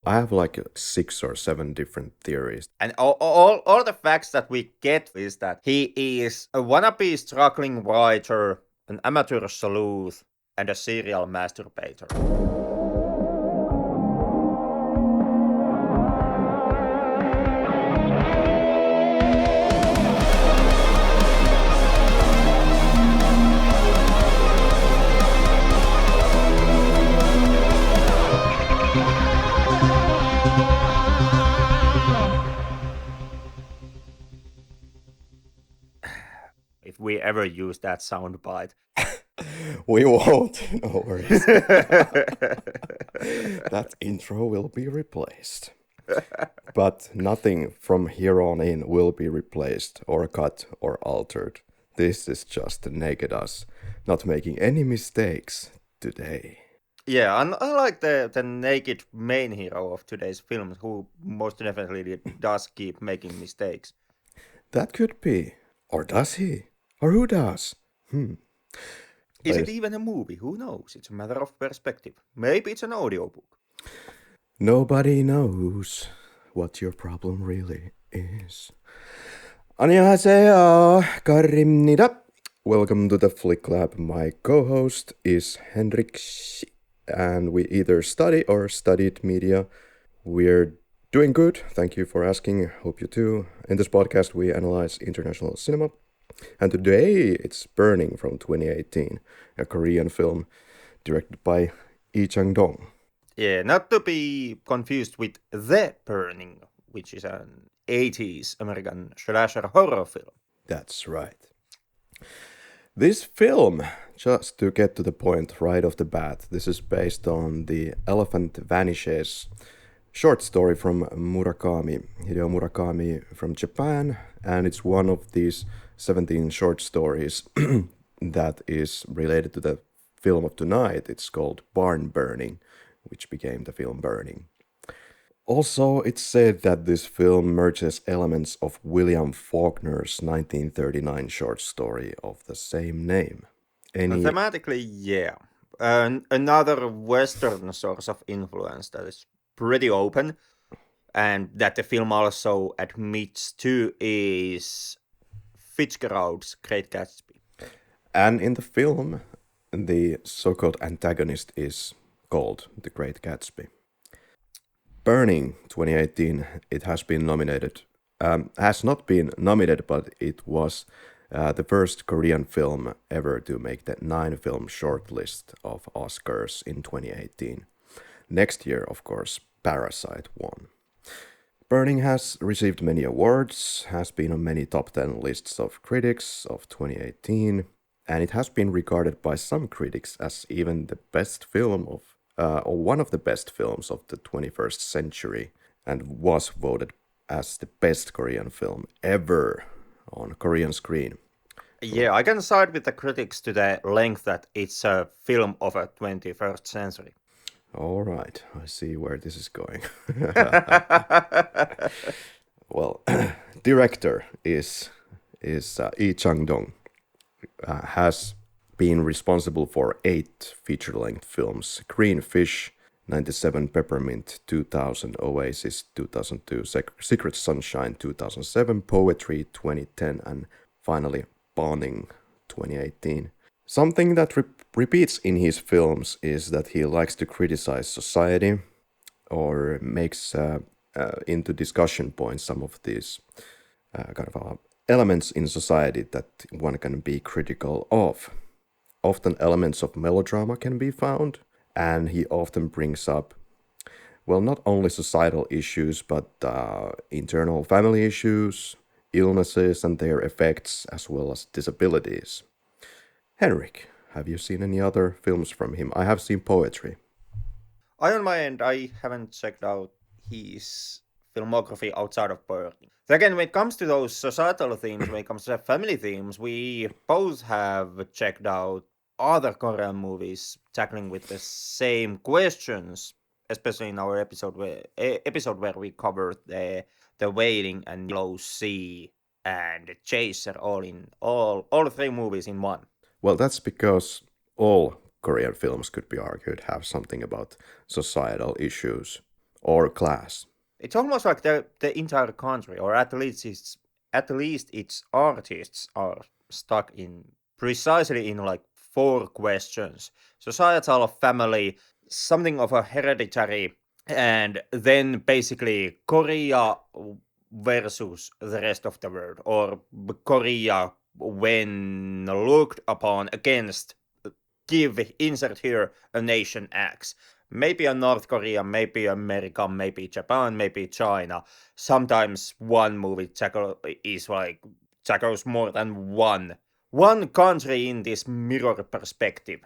I have like 6 or 7 different theories. And all the facts that we get is that he is a wannabe struggling writer, an amateur sleuth, and a serial masturbator. If we ever use that soundbite. We won't, no worries. That intro will be replaced. But nothing from here on in will be replaced or cut or altered. This is just naked us, not making any mistakes today. Yeah, and unlike the naked main hero of today's film, who most definitely does keep making mistakes. That could be. Or does he? Or who does? Is it even a movie? Who knows? It's a matter of perspective. Maybe it's an audiobook. Nobody knows what your problem really is. 안녕하세요, Karrimnida. Welcome to the Flick Lab. My co-host is Henrik, and we either study or studied media. We're doing good. Thank you for asking. Hope you too. In this podcast, we analyze international cinema. And today, it's Burning from 2018, a Korean film directed by Chang-dong. Yeah, not to be confused with The Burning, which is an 80s American slasher horror film. That's right. This film, just to get to the point right off the bat, this is based on The Elephant Vanishes short story from Hideo Murakami from Japan, and it's one of these 17 short stories that is related to the film of tonight. It's called Barn Burning, which became the film Burning. Also, it's said that this film merges elements of William Faulkner's 1939 short story of the same name. Thematically, yeah. Another Western source of influence that is pretty open, and that the film also admits to, is Fitzgerald's Great Gatsby. And in the film, the so-called antagonist is called The Great Gatsby. Burning 2018, it has been nominated, has not been nominated, but it was the first Korean film ever to make the 9-film shortlist of Oscars in 2018. Next year, of course, Parasite won. Burning has received many awards, has been on many top 10 lists of critics of 2018, and it has been regarded by some critics as even the best film of, or one of the best films of the 21st century, and was voted as the best Korean film ever on Korean screen. Yeah, I can side with the critics to the length that it's a film of a 21st century. All right, I see where this is going. Well, director is Chang-dong. Has been responsible for 8 feature-length films: Green Fish, 97, Peppermint, 2000, Oasis, 2002, Secret Sunshine, 2007, Poetry, 2010, and finally Burning, 2018. Something that repeats in his films is that he likes to criticize society or makes into discussion points some of these elements in society that one can be critical of. Often elements of melodrama can be found, and he often brings up, well, not only societal issues, but internal family issues, illnesses and their effects, as well as disabilities. Henrik, have you seen any other films from him? I have seen Poetry. On my end, I haven't checked out his filmography outside of Burning. So again, when it comes to those societal themes, when it comes to family themes, we both have checked out other Korean movies tackling with the same questions, especially in our episode where we covered the Wailing and Yellow Sea and The Chaser, all 3 movies in one. Well, that's because all Korean films, could be argued, have something about societal issues. or class. It's almost like the entire country, or at least its artists are stuck in precisely in like four questions: societal, family, something of a hereditary, and then basically Korea versus the rest of the world, or Korea when looked upon against, insert here a nation X. Maybe a North Korea, maybe America, maybe Japan, maybe China. Sometimes one movie tackles more than one country in this mirror perspective.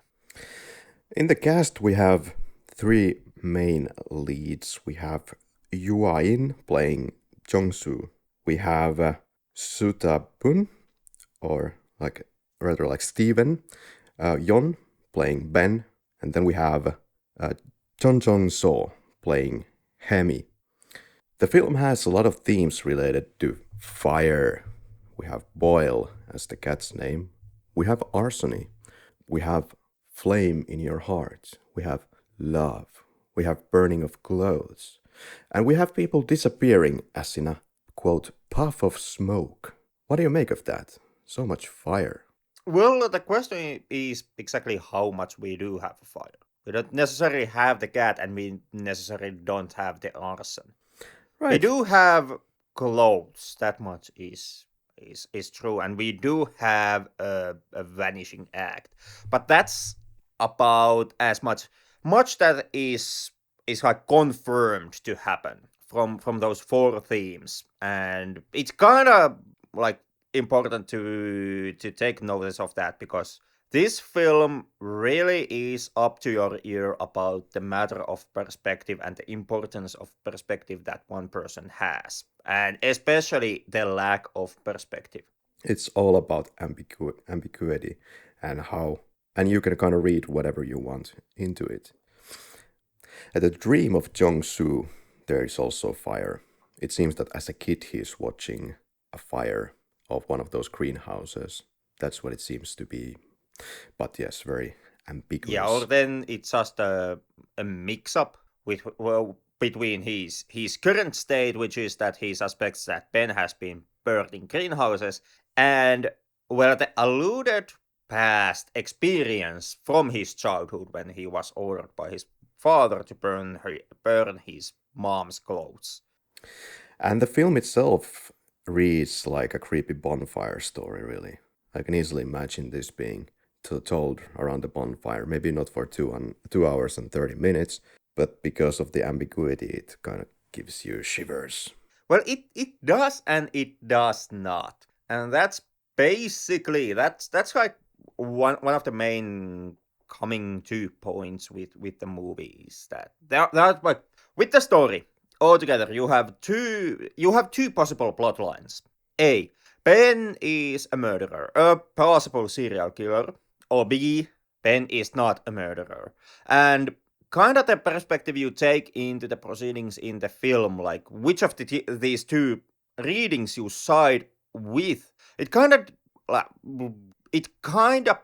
In the cast, we have three main leads. We have Yeun playing Jong-seo. We have Suta-bun, or rather like Steven. Yeon playing Ben. And then we have Jong-seo playing Hemi. The film has a lot of themes related to fire. We have boil as the cat's name. We have arsony. We have flame in your heart. We have love. We have burning of clothes. And we have people disappearing as in a, quote, puff of smoke. What do you make of that? So much fire. Well, the question is exactly how much we do have fire. We don't necessarily have the cat, and we necessarily don't have the arson. Right. We do have clothes. That much is true, and we do have a vanishing act. But that's about as much that is like confirmed to happen from those four themes, and it's kind of like important to take notice of that, because this film really is up to your ear about the matter of perspective and the importance of perspective that one person has, and especially the lack of perspective. It's all about ambiguity and how, and you can kind of read whatever you want into it. At the dream of Jong-seo, there is also fire. It seems that as a kid he is watching a fire of one of those greenhouses. That's what it seems to be. But yes, very ambiguous. Yeah, or then it's just a mix-up between his current state, which is that he suspects that Ben has been burned in greenhouses, and the alluded past experience from his childhood when he was ordered by his father to burn his mom's clothes. And the film itself reads like a creepy bonfire story, really. I can easily imagine this being told around the bonfire, maybe not for 2 hours and 30 minutes, but because of the ambiguity, it kind of gives you shivers. Well, it does and it does not. And that's basically, that's like one of the main coming to points with the movie is that that like with the story altogether you have two possible plot lines. A, Ben is a murderer, a possible serial killer, or B, Ben is not a murderer. And kind of the perspective you take into the proceedings in the film, like which of these two readings you side with, it kind of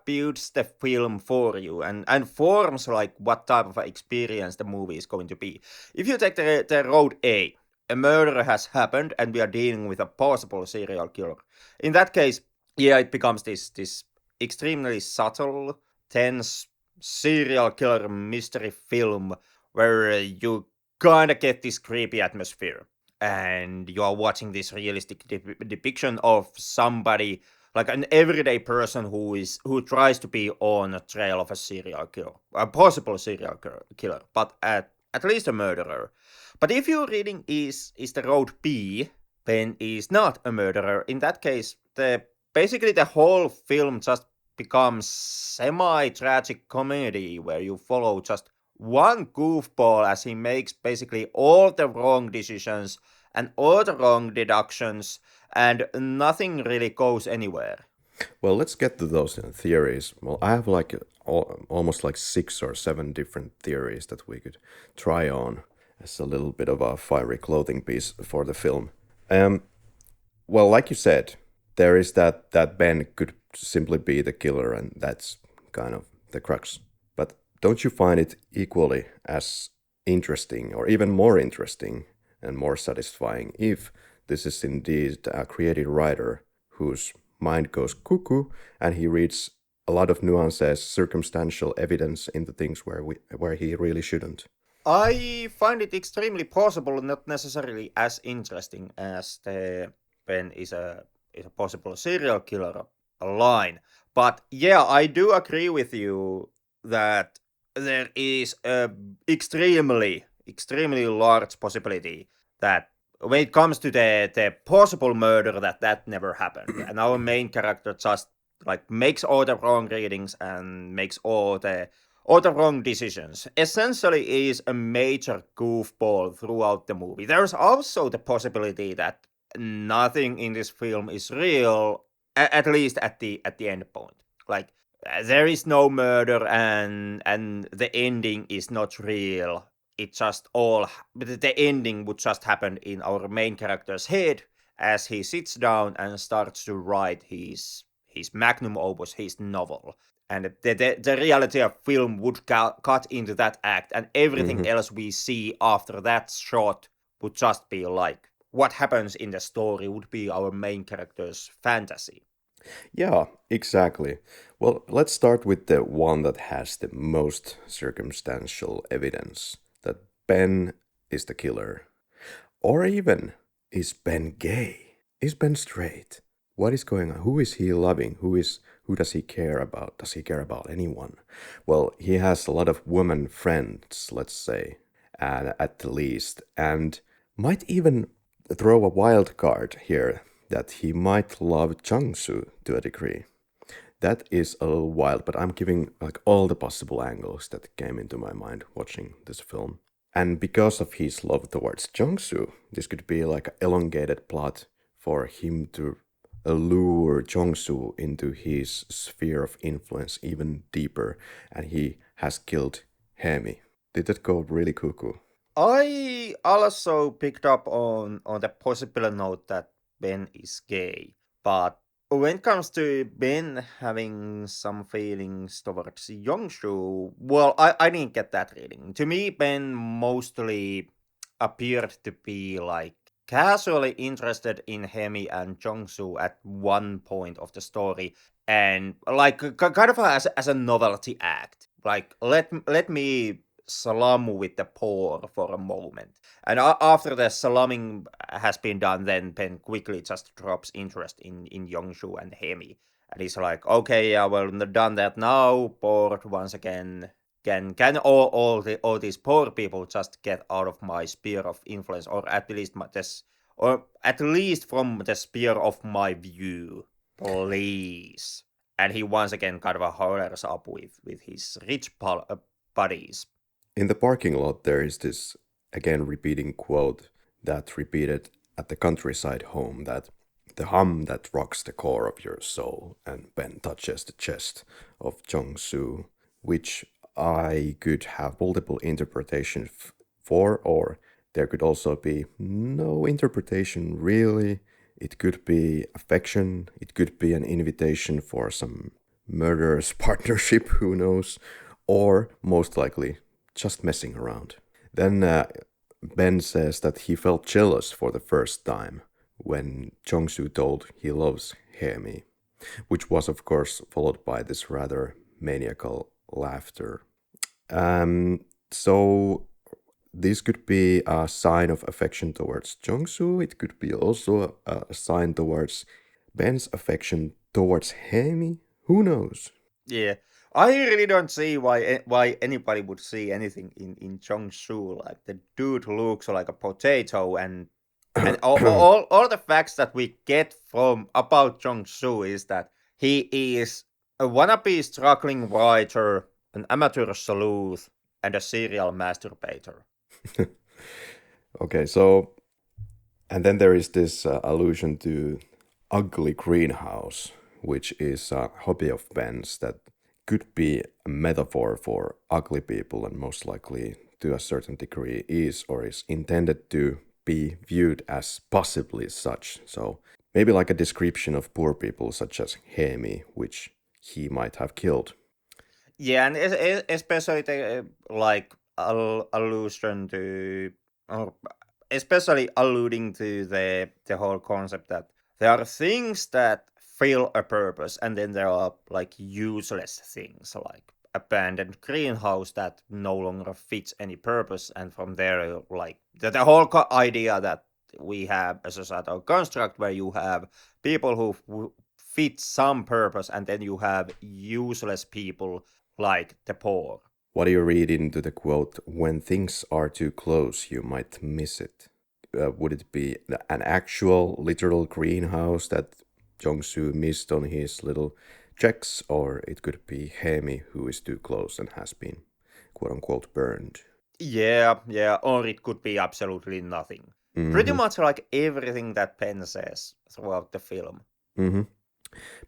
builds the film for you and forms like what type of experience the movie is going to be. If you take the road A murder has happened and we are dealing with a possible serial killer, in that case, yeah, it becomes this extremely subtle, tense serial killer mystery film where you kind of get this creepy atmosphere and you are watching this realistic depiction of somebody, like an everyday person who tries to be on a trail of a serial killer, a possible serial killer, but at least a murderer. But if your reading is the road B, Ben is not a murderer. In that case, basically the whole film just becomes semi-tragic comedy where you follow just one goofball as he makes basically all the wrong decisions and all the wrong deductions, and nothing really goes anywhere. Well, let's get to those theories. Well, I have almost like 6 or 7 different theories that we could try on as a little bit of a fiery clothing piece for the film. Well, like you said, there is that Ben could simply be the killer, and that's kind of the crux. But don't you find it equally as interesting, or even more interesting and more satisfying, if this is indeed a creative writer whose mind goes cuckoo and he reads a lot of nuances, circumstantial evidence into things where he really shouldn't. I find it extremely possible, not necessarily as interesting as the Ben is a possible serial killer line. But yeah, I do agree with you that there is a extremely large possibility that when it comes to the possible murder, that never happened, and our main character just like makes all the wrong readings and makes all the wrong decisions. Essentially is a major goofball throughout the movie. There's also the possibility that nothing in this film is real, at least at the end point. Like there is no murder and the ending is not real. It just all the ending would just happen in our main character's head as he sits down and starts to write his magnum opus, his novel. And the reality of film would cut into that act, and everything else we see after that shot would just be like what happens in the story would be our main character's fantasy. Yeah, exactly. Well, let's start with the one that has the most circumstantial evidence that Ben is the killer. Or even, is Ben gay? Is Ben straight? What is going on? Who is he loving? Who does he care about? Does he care about anyone? Well, he has a lot of woman friends, let's say, at the least, and might even throw a wild card here that he might love Jong-seo to a degree. That is a little wild, but I'm giving like all the possible angles that came into my mind watching this film. And because of his love towards Jong-soo, this could be like an elongated plot for him to allure Jong-soo into his sphere of influence even deeper, and he has killed Hemi. Did that go really cuckoo? I also picked up on the possible note that Ben is gay, but when it comes to Ben having some feelings towards Yongshu, well, I didn't get that reading. To me, Ben mostly appeared to be like casually interested in Hemi and Jongsu at one point of the story, and like kind of as a novelty act. Like let me slum with the poor for a moment. And after the slumming has been done, then Ben quickly just drops interest in Yongshu and Hemi. And he's like, okay, yeah, well, done that now, bored once again. Can all these poor people just get out of my sphere of influence, or at least or at least from the sphere of my view, please? And he once again kind of hollers up with his rich buddies. In the parking lot, there is this again repeating quote that repeated at the countryside home, that the hum that rocks the core of your soul, and Ben touches the chest of Jong-soo, which I could have multiple interpretations for, or there could also be no interpretation really. It could be affection, it could be an invitation for some murderous partnership, who knows, or most likely just messing around. Then Ben says that he felt jealous for the first time when Jong-soo told he loves Hemi, which was of course followed by this rather maniacal laughter. So this could be a sign of affection towards Jong-soo. It could be also a sign towards Ben's affection towards Hemi. Who knows? Yeah, I really don't see why anybody would see anything in Jong-soo. Like the dude looks like a potato, and all the facts that we get from about Jong-soo is that he is a wannabe struggling writer, an amateur sleuth, and a serial masturbator. Okay, so, and then there is this allusion to ugly greenhouse, which is a hobby of Ben's that could be a metaphor for ugly people, and most likely to a certain degree is or is intended to be viewed as possibly such. So maybe like a description of poor people such as Hemi, which he might have killed. Yeah, and especially like allusion to, or especially alluding to the whole concept that there are things that fill a purpose, and then there are like useless things, like abandoned greenhouse that no longer fits any purpose, and from there, like the whole idea that we have a societal construct where you have people who fit some purpose, and then you have useless people like the poor. What do you read into the quote, when things are too close, you might miss it? Would it be an actual, literal greenhouse that Jong-seo missed on his little checks, or it could be Hemi who is too close and has been, quote-unquote, burned? Yeah, or it could be absolutely nothing. Pretty much like everything that Penn says throughout the film. Mm-hmm.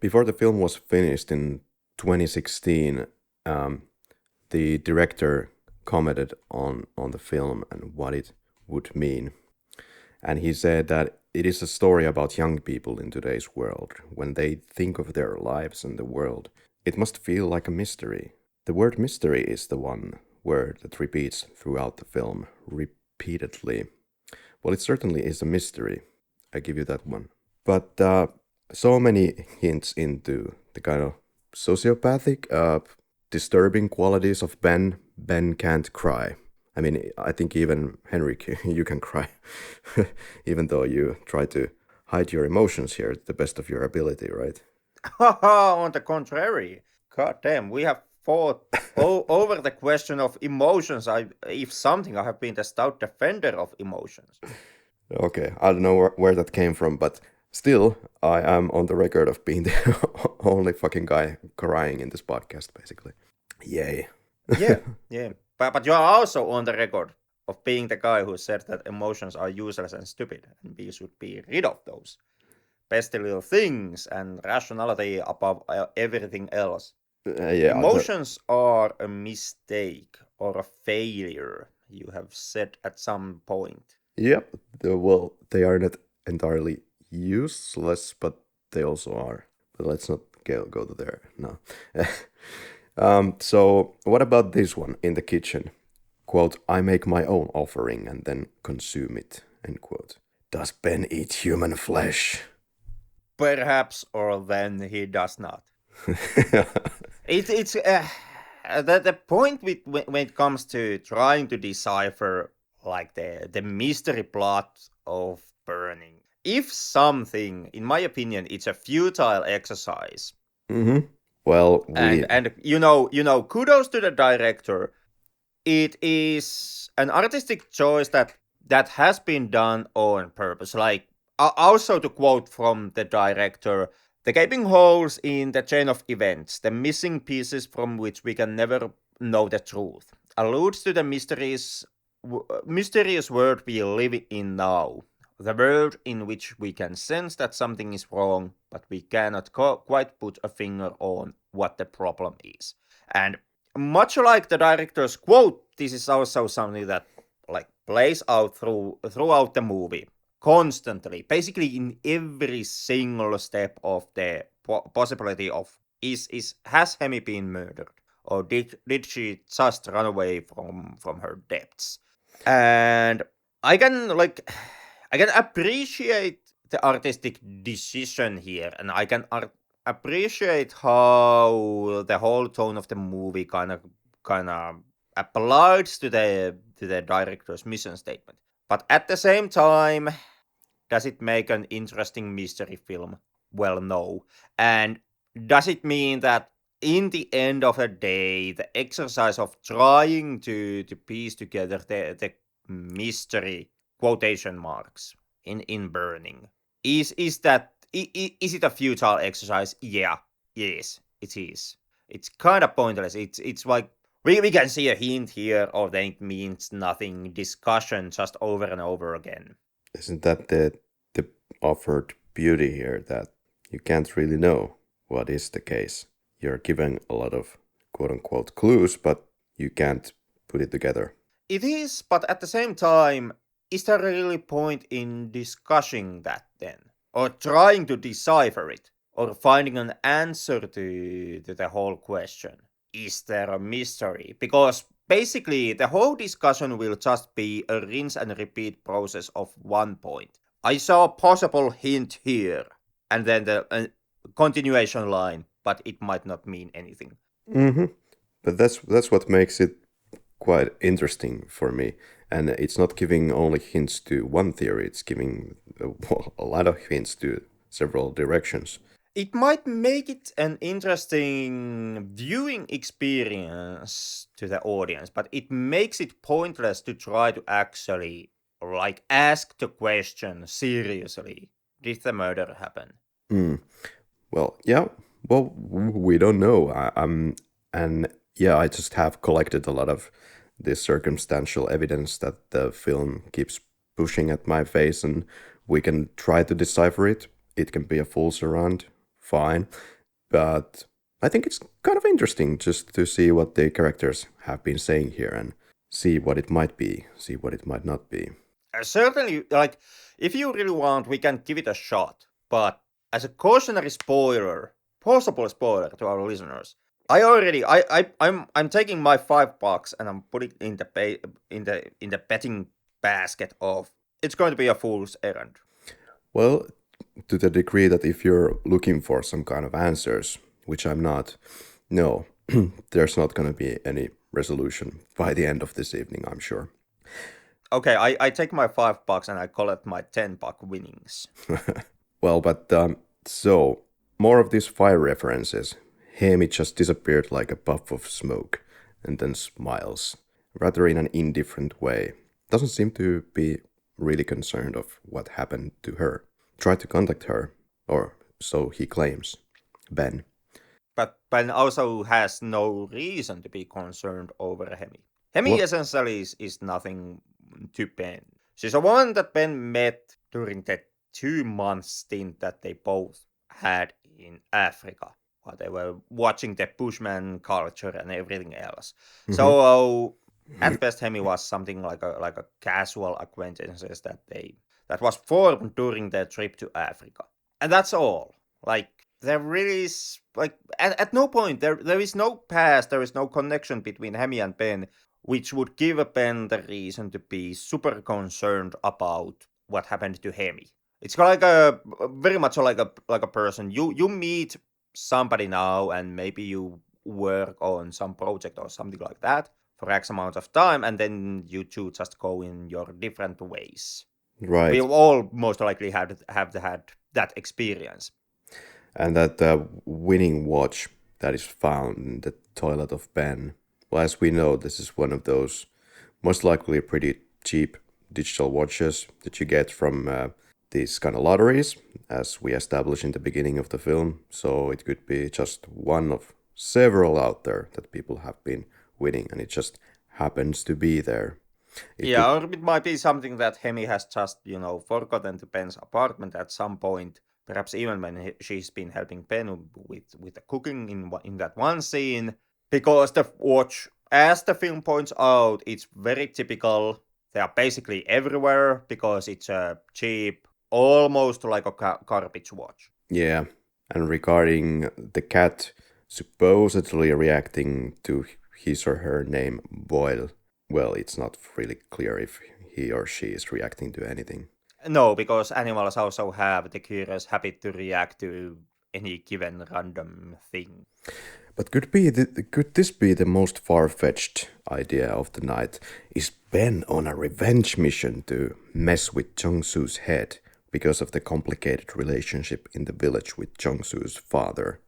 Before the film was finished in 2016, the director commented on the film and what it would mean. And he said that it is a story about young people in today's world. When they think of their lives and the world, it must feel like a mystery. The word mystery is the one word that repeats throughout the film repeatedly. Well, it certainly is a mystery. I give you that one. But so many hints into the kind of sociopathic, disturbing qualities of Ben. Ben can't cry. I mean, I think even Henrik, you can cry, even though you try to hide your emotions here to the best of your ability, right? On the contrary, god damn, we have fought over the question of emotions. If something, I have been the stout defender of emotions. Okay, I don't know where that came from, but still, I am on the record of being the only fucking guy crying in this podcast, basically. Yay. Yeah. But you are also on the record of being the guy who said that emotions are useless and stupid, and we should be rid of those pesky little things and rationality above everything else. Yeah. Emotions are a mistake or a failure, you have said at some point. Yep. Well, they are not entirely useless, but they also are. But let's not go to there. No. So what about this one in the kitchen? Quote, I make my own offering and then consume it. End quote. Does Ben eat human flesh? Perhaps, or then he does not. It's the point when it comes to trying to decipher like the mystery plot of burning. If something, in my opinion, it's a futile exercise. Mm-hmm. Well, and you know, kudos to the director. It is an artistic choice that has been done on purpose. Like also to quote from the director, the gaping holes in the chain of events, the missing pieces from which we can never know the truth, alludes to the mysterious world we live in now. The world in which we can sense that something is wrong, but we cannot quite put a finger on what the problem is. And much like the director's quote, this is also something that like plays out throughout the movie constantly, basically in every single step of the possibility of has Hemi been murdered, or did she just run away from her depths? And I can appreciate the artistic decision here, and I can appreciate how the whole tone of the movie kind of applied to the director's mission statement. But at the same time, does it make an interesting mystery film? Well, no. And does it mean that in the end of the day, the exercise of trying to piece together the mystery quotation marks in burning is it a futile exercise? Yeah, yes, it is. It's kind of pointless. It's like we can see a hint here, or then it means nothing. Discussion just over and over again. isn't that the offered beauty here, that you can't really know what is the case? You're given a lot of quote-unquote clues, but you can't put it together. It is, but at the same time, is there really point in discussing that then? Or trying to decipher it? Or finding an answer to the whole question? Is there a mystery? Because basically, the whole discussion will just be a rinse and repeat process of one point. I saw a possible hint here, and then the continuation line, but it might not mean anything. Mm-hmm. But that's what makes it quite interesting for me. And it's not giving only hints to one theory, it's giving a lot of hints to several directions. It might make it an interesting viewing experience to the audience, but it makes it pointless to try to actually like ask the question seriously. Did the murder happen? Well, yeah. Well, we don't know. And yeah, I just have collected a lot of this circumstantial evidence that the film keeps pushing at my face, and we can try to decipher it. It can be a full surround, fine. But I think it's kind of interesting just to see what the characters have been saying here and see what it might be, see what it might not be. Certainly, like, if you really want, we can give it a shot. But as a cautionary spoiler, possible spoiler to our listeners, I'm taking my $5 and I'm putting in the betting basket of it's going to be a fool's errand. Well, to the degree that if you're looking for some kind of answers, which I'm not, no, there's not going to be any resolution by the end of this evening, I'm sure. Okay, I take my $5 and I collect my $10 winnings. Well, but so more of these fire references. Hemi just disappeared like a puff of smoke and then smiles, rather in an indifferent way. Doesn't seem to be really concerned of what happened to her. Tried to contact her, or so he claims. Ben. But Ben also has no reason to be concerned over Hemi. Hemi What? essentially is nothing to Ben. She's a woman that Ben met during the 2 month stint that they both had in Africa, while they were watching the Bushman culture and everything else. Mhm. So at best, Hemi was something like a casual acquaintances that was formed during their trip to Africa, and that's all. Like there really is like at no point there is no past, there is no connection between Hemi and Ben, which would give Ben the reason to be super concerned about what happened to Hemi. It's like a very much like a person. You meet somebody now and maybe you work on some project or something like that for X amount of time, and then you two just go in your different ways. Right. We all most likely have had that experience. And that winning watch that is found in the toilet of Ben. Well, as we know, this is one of those most likely pretty cheap digital watches that you get from these kind of lotteries, as we established in the beginning of the film. So it could be just one of several out there that people have been winning, and it just happens to be there. Or it might be something that Hemi has just, forgotten to Ben's apartment at some point. Perhaps even when she's been helping Ben with the cooking in that one scene. Because the watch, as the film points out, it's very typical. They are basically everywhere because it's a cheap, almost like a garbage watch. Yeah, and regarding the cat supposedly reacting to his or her name Boyle, well, it's not really clear if he or she is reacting to anything. No, because animals also have the curious habit to react to any given random thing. But could this be the most far-fetched idea of the night? Is Ben on a revenge mission to mess with Jong-seo's head because of the complicated relationship in the village with Jong-seo's father?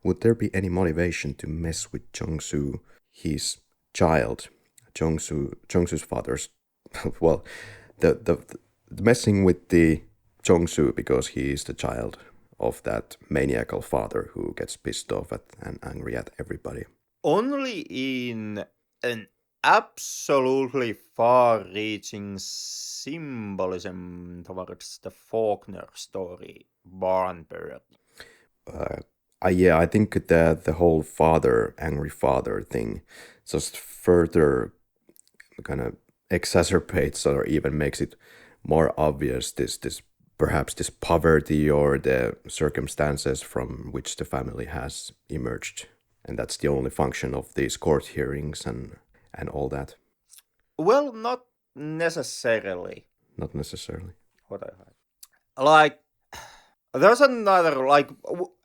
Would there be any motivation to mess with Jong-seo, his child, Jong-seo's father's? Well, the messing with the Jong-seo because he is the child of that maniacal father who gets pissed off at and angry at everybody. Only in an absolutely far-reaching symbolism towards the Faulkner story, barn burning. Yeah, I think that the whole angry father thing just further kind of exacerbates or even makes it more obvious this perhaps this poverty or the circumstances from which the family has emerged. And that's the only function of these court hearings and and all that. Well, not necessarily. Not necessarily. What I heard. Like, there's another, like,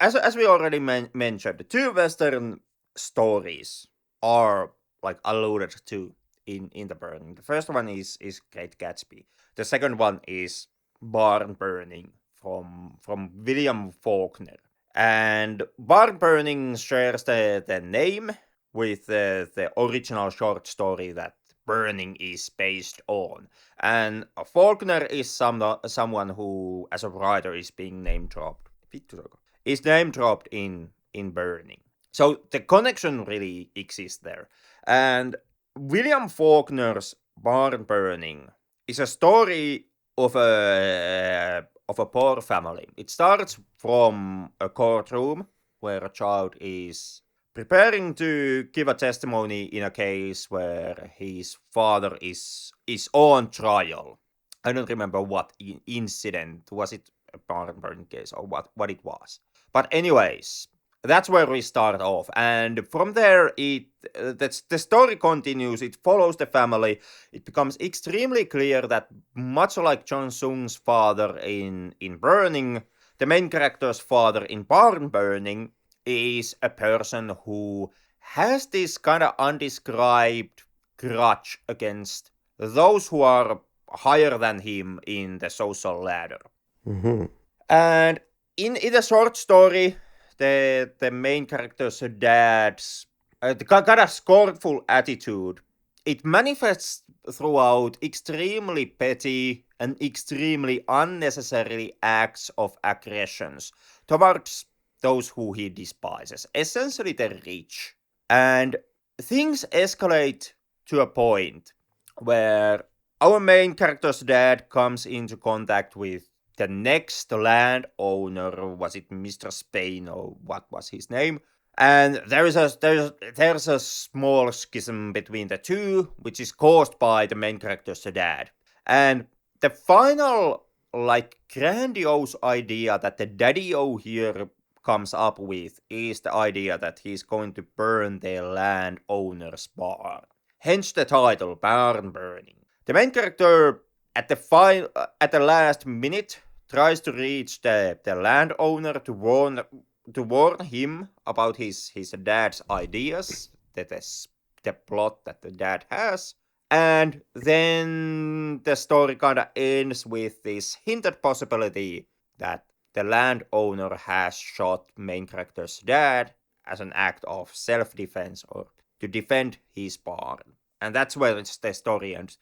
as we already mentioned, the two Western stories are, like, alluded to in the burning. The first one is Great Gatsby. The second one is Barn Burning from William Faulkner. And Barn Burning shares the name with the original short story that Burning is based on. And Faulkner is someone who, as a writer, is being name dropped. Is name dropped in Burning. So the connection really exists there. And William Faulkner's Barn Burning is a story of a poor family. It starts from a courtroom where a child is preparing to give a testimony in a case where his father is on trial. I don't remember what incident. Was it a barn burning case or what it was? But anyways, that's where we start off, and from there the story continues. It follows the family. It becomes extremely clear that, much like Jong-seo's father in Burning, the main character's father in Barn Burning is a person who has this kind of undescribed grudge against those who are higher than him in the social ladder. Mm-hmm. And in the short story, the main character's dad's kind of scornful attitude, it manifests throughout extremely petty and extremely unnecessary acts of aggressions towards those who he despises, essentially the rich. And things escalate to a point where our main character's dad comes into contact with the next landowner. Was it Mr. Spain or what was his name? And there's a small schism between the two, which is caused by the main character's dad. And the final, like, grandiose idea that the daddy-o here comes up with is the idea that he's going to burn the landowner's barn. Hence the title, Barn Burning. The main character at the last minute tries to reach the landowner to warn him about his dad's ideas, the plot that the dad has. And then the story kind of ends with this hinted possibility that the landowner has shot main character's dad as an act of self-defense or to defend his barn. And that's where the story ends.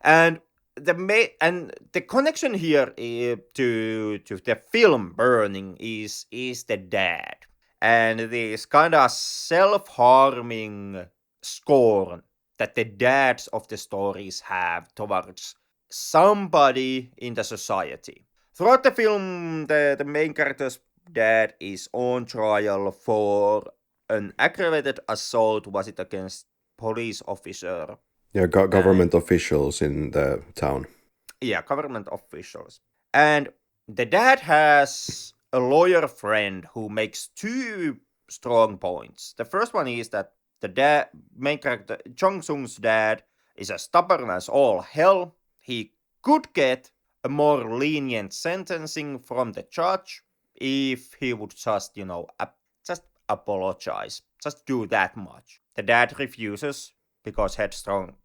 And the connection here to the film Burning is the dad, and this kind of self-harming scorn that the dads of the stories have towards somebody in the society. Throughout the film, the main character's dad is on trial for an aggravated assault. Was it against police officer? Yeah, government officials in the town. Yeah, government officials. And the dad has a lawyer friend who makes two strong points. The first one is that the main character, Jong-seo's dad, is as stubborn as all hell. He could get a more lenient sentencing from the judge if he would just, just apologize. Just do that much. The dad refuses because headstrong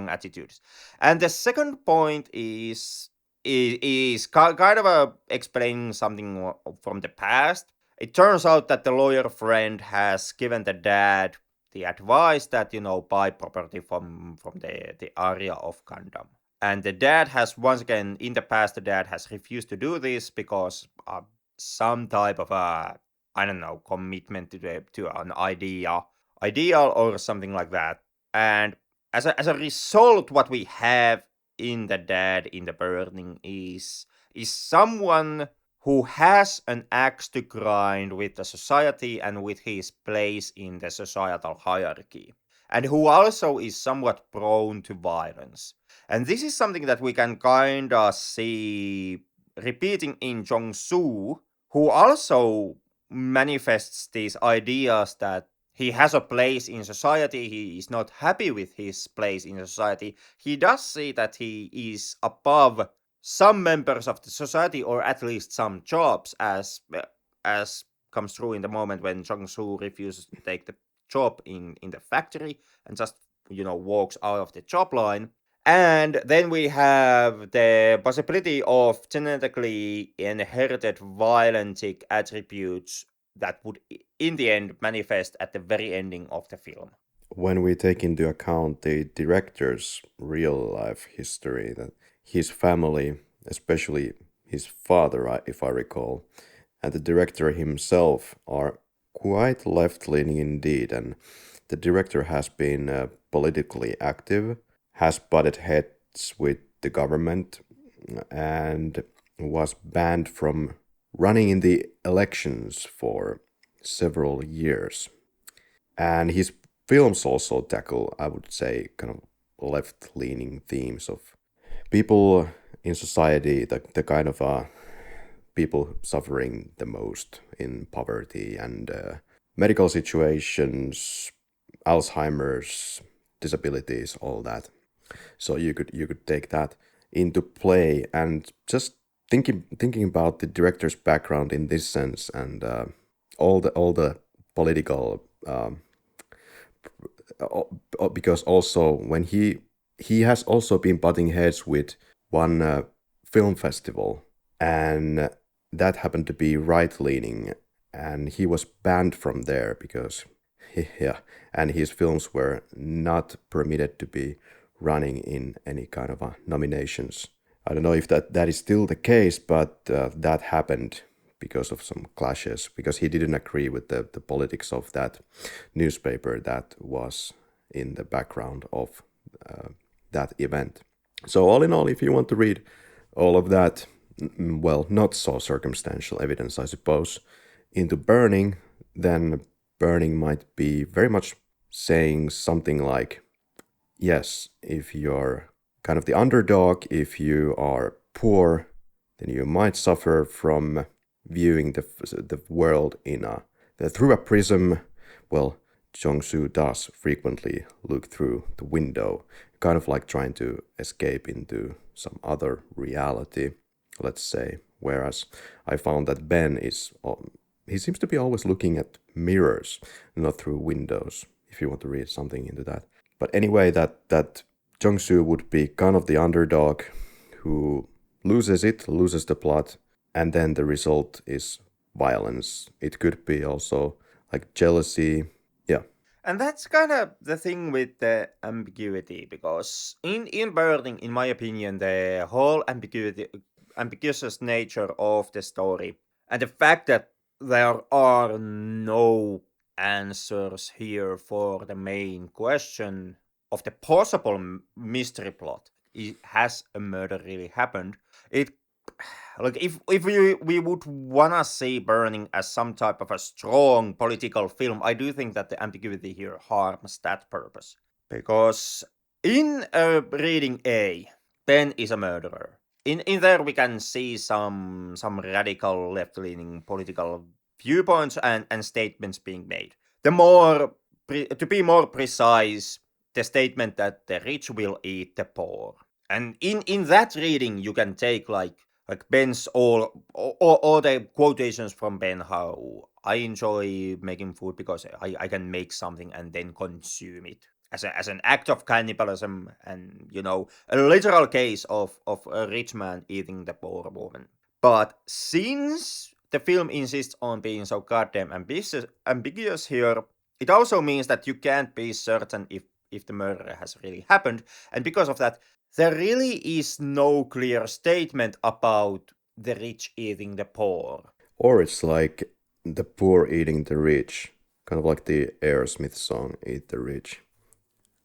attitudes. And the second point is kind of explaining something from the past. It turns out that the lawyer friend has given the dad the advice that, buy property from the area of Gundam. And the dad has, once again, in the past, the dad has refused to do this because of some type of commitment to an ideal or something like that. And as a result, what we have in the dad in the Burning is someone who has an axe to grind with the society and with his place in the societal hierarchy, and who also is somewhat prone to violence. And this is something that we can kind of see repeating in Jong-seo, who also manifests these ideas that he has a place in society, he is not happy with his place in society, he does see that he is above some members of the society, or at least some jobs, as comes through in the moment when Jong-seo refuses to take the job in the factory and just walks out of the job line. And then we have the possibility of genetically inherited violent attributes that would in the end manifest at the very ending of the film. When we take into account the director's real life history, that his family, especially his father, if I recall, and the director himself are quite left leaning indeed, and the director has been politically active, has butted heads with the government, and was banned from running in the elections for several years. And his films also tackle, I would say, kind of left-leaning themes of people in society, the kind of people suffering the most in poverty and medical situations, Alzheimer's, disabilities, all that. So you could take that into play, and just thinking about the director's background in this sense, and all the political because also when he has also been butting heads with one film festival, and that happened to be right leaning, and he was banned from there because and his films were not permitted to be running in any kind of nominations. I don't know if that is still the case, but that happened because of some clashes, because he didn't agree with the politics of that newspaper that was in the background of that event. So all in all, if you want to read all of that, well, not so circumstantial evidence, I suppose, into Burning, then Burning might be very much saying something like, yes, if you're kind of the underdog, if you are poor, then you might suffer from viewing the world through a prism. Well, Jong-seo does frequently look through the window, kind of like trying to escape into some other reality, let's say. Whereas I found that Ben he seems to be always looking at mirrors, not through windows, if you want to read something into that. But anyway, that Jong-seo would be kind of the underdog who loses the plot, and then the result is violence. It could be also like jealousy. Yeah. And that's kind of the thing with the ambiguity, because in Burning, in my opinion, the whole ambiguous nature of the story, and the fact that there are no answers here for the main question of the possible mystery plot. Has a murder really happened? It like if we would wanna see Burning as some type of a strong political film, I do think that the ambiguity here harms that purpose. Because in reading A, Ben is a murderer. In there we can see some radical left-leaning political viewpoints and statements being made. To be more precise, the statement that the rich will eat the poor. And in that reading, you can take like Ben's all the quotations from Ben, how I enjoy making food because I can make something and then consume it as an act of cannibalism, and a literal case of a rich man eating the poor woman. But since the film insists on being so goddamn ambiguous here, it also means that you can't be certain if the murder has really happened, and because of that, there really is no clear statement about the rich eating the poor. Or it's like the poor eating the rich, kind of like the Aerosmith song "Eat the Rich,"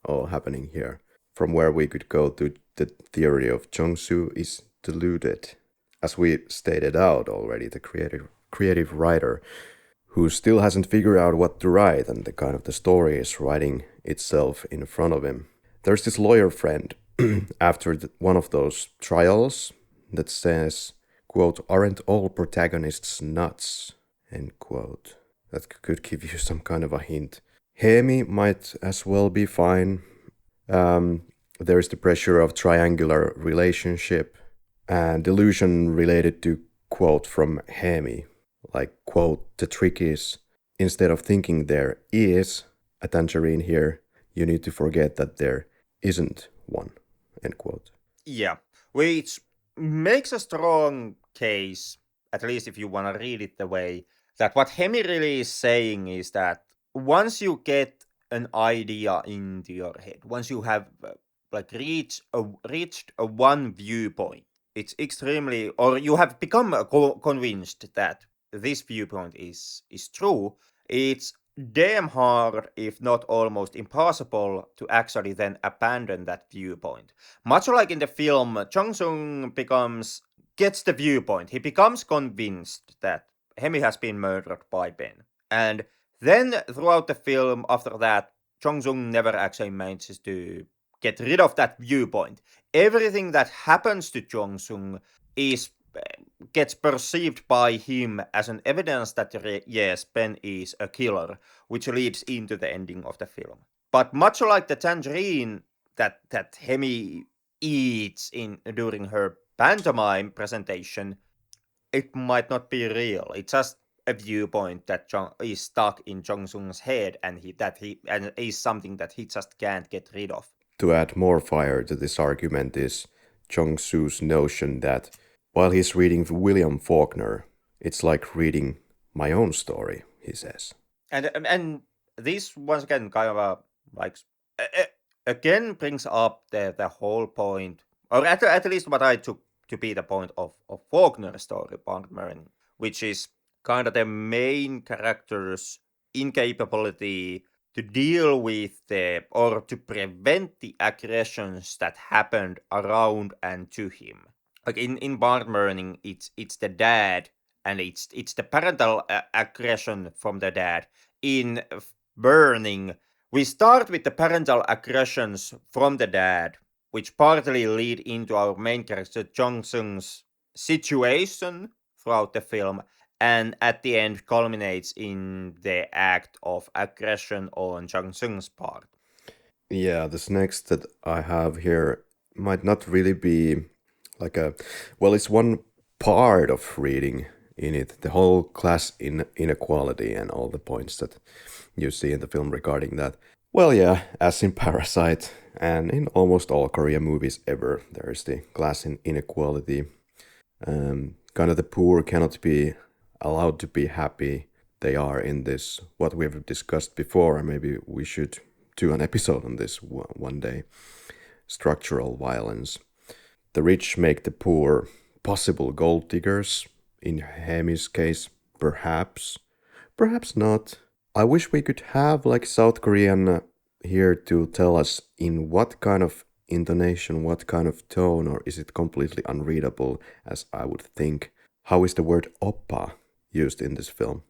all happening here. From where we could go to the theory of Jong-seo is deluded. As we stated out already, the creative writer who still hasn't figured out what to write, and the kind of the story is writing itself in front of him. There's this lawyer friend after one of those trials that says, quote, "Aren't all protagonists nuts?" End quote. That could give you some kind of a hint Hemi might as well be fine. There's the pressure of triangular relationship and delusion related to quote from Hemi. Like, quote, the trick is, instead of thinking there is a tangerine here, you need to forget that there isn't one, end quote. Yeah, which makes a strong case, at least if you want to read it the way, that what Hemi really is saying is that once you get an idea into your head, once you have reached a one viewpoint, it's extremely, or you have become convinced that this viewpoint is true, it's damn hard, if not almost impossible, to actually then abandon that viewpoint. Much like in the film, Jong-seo gets the viewpoint. He becomes convinced that Hemi has been murdered by Ben. And then throughout the film, after that, Jong-seo never actually manages to get rid of that viewpoint. Everything that happens to Jong-seo is gets perceived by him as an evidence that yes, Ben is a killer, which leads into the ending of the film. But much like the tangerine that Hemi eats during her pantomime presentation, it might not be real. It's just a viewpoint that is stuck in Jong-seo's head, and is something that he just can't get rid of. To add more fire to this argument is Jong-soo's notion that while he's reading William Faulkner, it's like reading my own story, he says. And this once again kind of again brings up the whole point, or at least what I took to be the point of Faulkner's story, Bondman, which is kind of the main character's incapability to deal with or to prevent the aggressions that happened around and to him. Like in Bondman, it's the dad, and it's the parental aggression from the dad. In Burning, we start with the parental aggressions from the dad, which partly lead into our main character Jong-seo's situation throughout the film, and at the end culminates in the act of aggression on Jong-seo's part. Yeah, this next that I have here might not really be like a. Well, it's one part of reading in it, the whole class inequality and all the points that you see in the film regarding that. Well, yeah, as in Parasite and in almost all Korean movies ever, there is the class inequality. Kind of the poor cannot be allowed to be happy. They are in this, what we've discussed before, and maybe we should do an episode on this one day. Structural violence. The rich make the poor possible gold diggers. In Hemi's case, perhaps. Perhaps not. I wish we could have like South Korean here to tell us in what kind of intonation, what kind of tone, or is it completely unreadable, as I would think. How is the word oppa used in this film?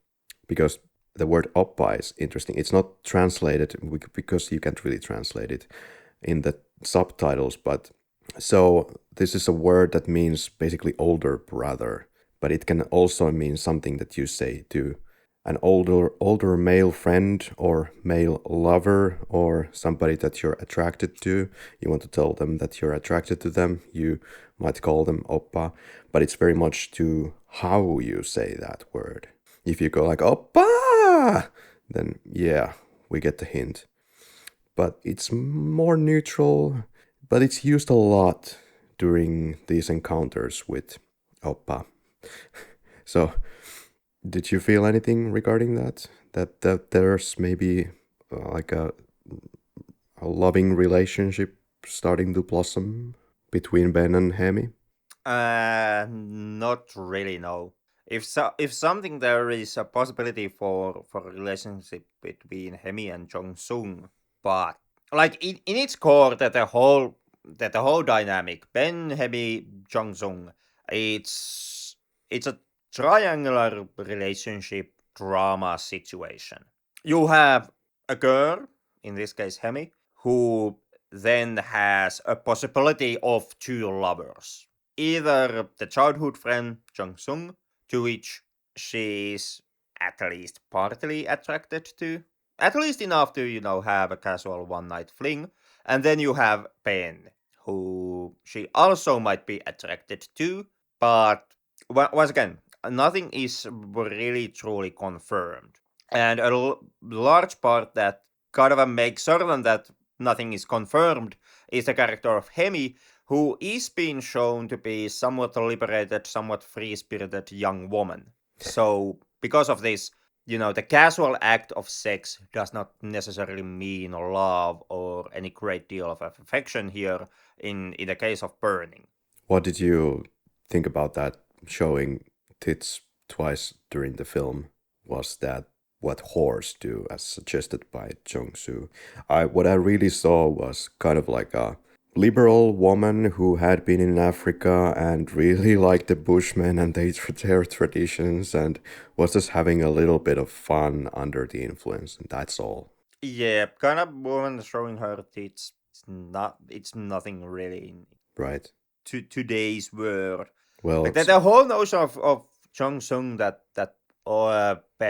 Because the word oppa is interesting. It's not translated because you can't really translate it in the subtitles, but so this is a word that means basically older brother, but it can also mean something that you say to an older male friend or male lover or somebody that you're attracted to. You want to tell them that you're attracted to them. You might call them oppa, but it's very much to how you say that word. If you go like oppa, then yeah, we get the hint. But it's more neutral, but it's used a lot during these encounters with oppa. So, did you feel anything regarding that? That there's maybe like a loving relationship starting to blossom between Ben and Hemi? Not really, no. If something, there is a possibility for a relationship between Hemi and Jong-soo, but like in its core, that the whole dynamic, Ben, Hemi, Jong-soo, it's a triangular relationship drama situation. You have a girl, in this case Hemi, who then has a possibility of two lovers. Either the childhood friend Jong-soo, to which she is at least partly attracted to, at least enough to, have a casual one night fling. And then you have Ben, who she also might be attracted to, but once again, nothing is really truly confirmed. And a large part that kind of makes certain that nothing is confirmed is the character of Hemi, who is being shown to be somewhat liberated, somewhat free spirited young woman. So, because of this, the casual act of sex does not necessarily mean love or any great deal of affection here in the case of burning. What did you think about that showing tits twice during the film? Was that what whores do, as suggested by Jong-seo? What I really saw was kind of like a liberal woman who had been in Africa and really liked the Bushmen and their traditions and was just having a little bit of fun under the influence, and that's all. Yeah, kind of woman showing her tits. It's nothing really in Right. today's world. Well, Like the whole notion of Jong-sung that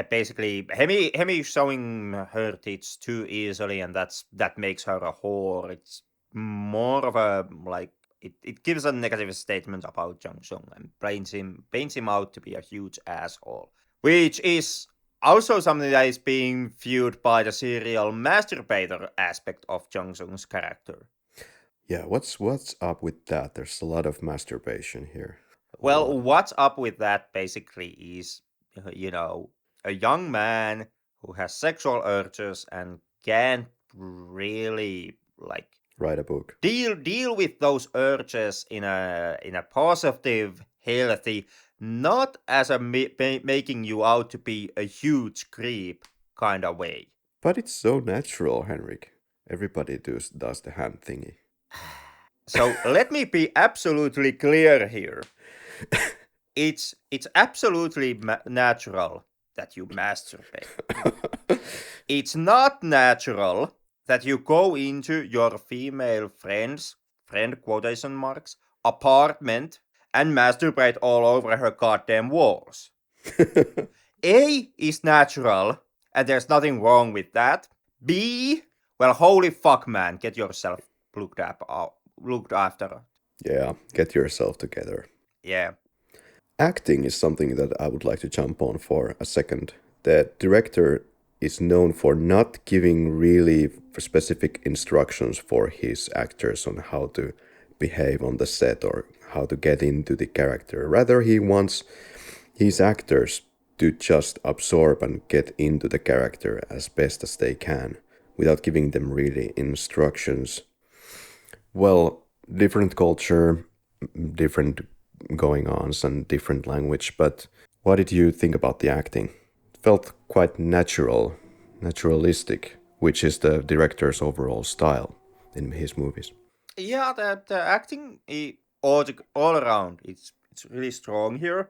basically Hemi showing her tits too easily, and that makes her a whore. It's more of a like it gives a negative statement about Jong-sung and paints him out to be a huge asshole, which is also something that is being viewed by the serial masturbator aspect of Jong-sung's character. yeah, what's up with that? There's a lot of masturbation here. A Well, lot. what's up with that basically is, a young man who has sexual urges and can't really like Write a book. deal with those urges in a positive, healthy, not as a making you out to be a huge creep kind of way. But it's so natural, Henrik. Everybody does the hand thingy. So let me be absolutely clear here. It's absolutely natural that you masturbate. It's not natural that you go into your female friend quotation marks, apartment and masturbate all over her goddamn walls. A is natural, and there's nothing wrong with that. B, well, holy fuck, man, get yourself looked after. Yeah, get yourself together. Yeah. Acting is something that I would like to jump on for a second. The director is known for not giving really specific instructions for his actors on how to behave on the set or how to get into the character. Rather, he wants his actors to just absorb and get into the character as best as they can without giving them really instructions. Well, different culture, different going ons and different language, but what did you think about the acting? It felt quite naturalistic, which is the director's overall style in his movies. Yeah, the acting all around it's really strong here.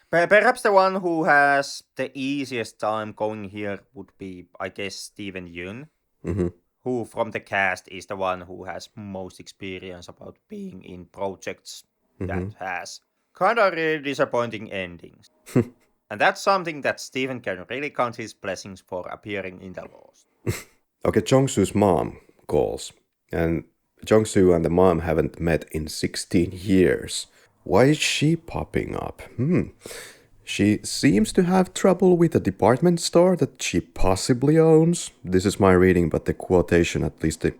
Perhaps the one who has the easiest time going here would be, I guess, Steven Yeun, Mm-hmm. who from the cast is the one who has most experience about being in projects that has kind of really disappointing endings. And that's something that Steven can really count his blessings for appearing in The Lost. Okay, Jong-soo's mom calls, and Jong-soo and the mom haven't met in 16 years. Why is she popping up? She seems to have trouble with a department store that she possibly owns. This is my reading, but the quotation, at least the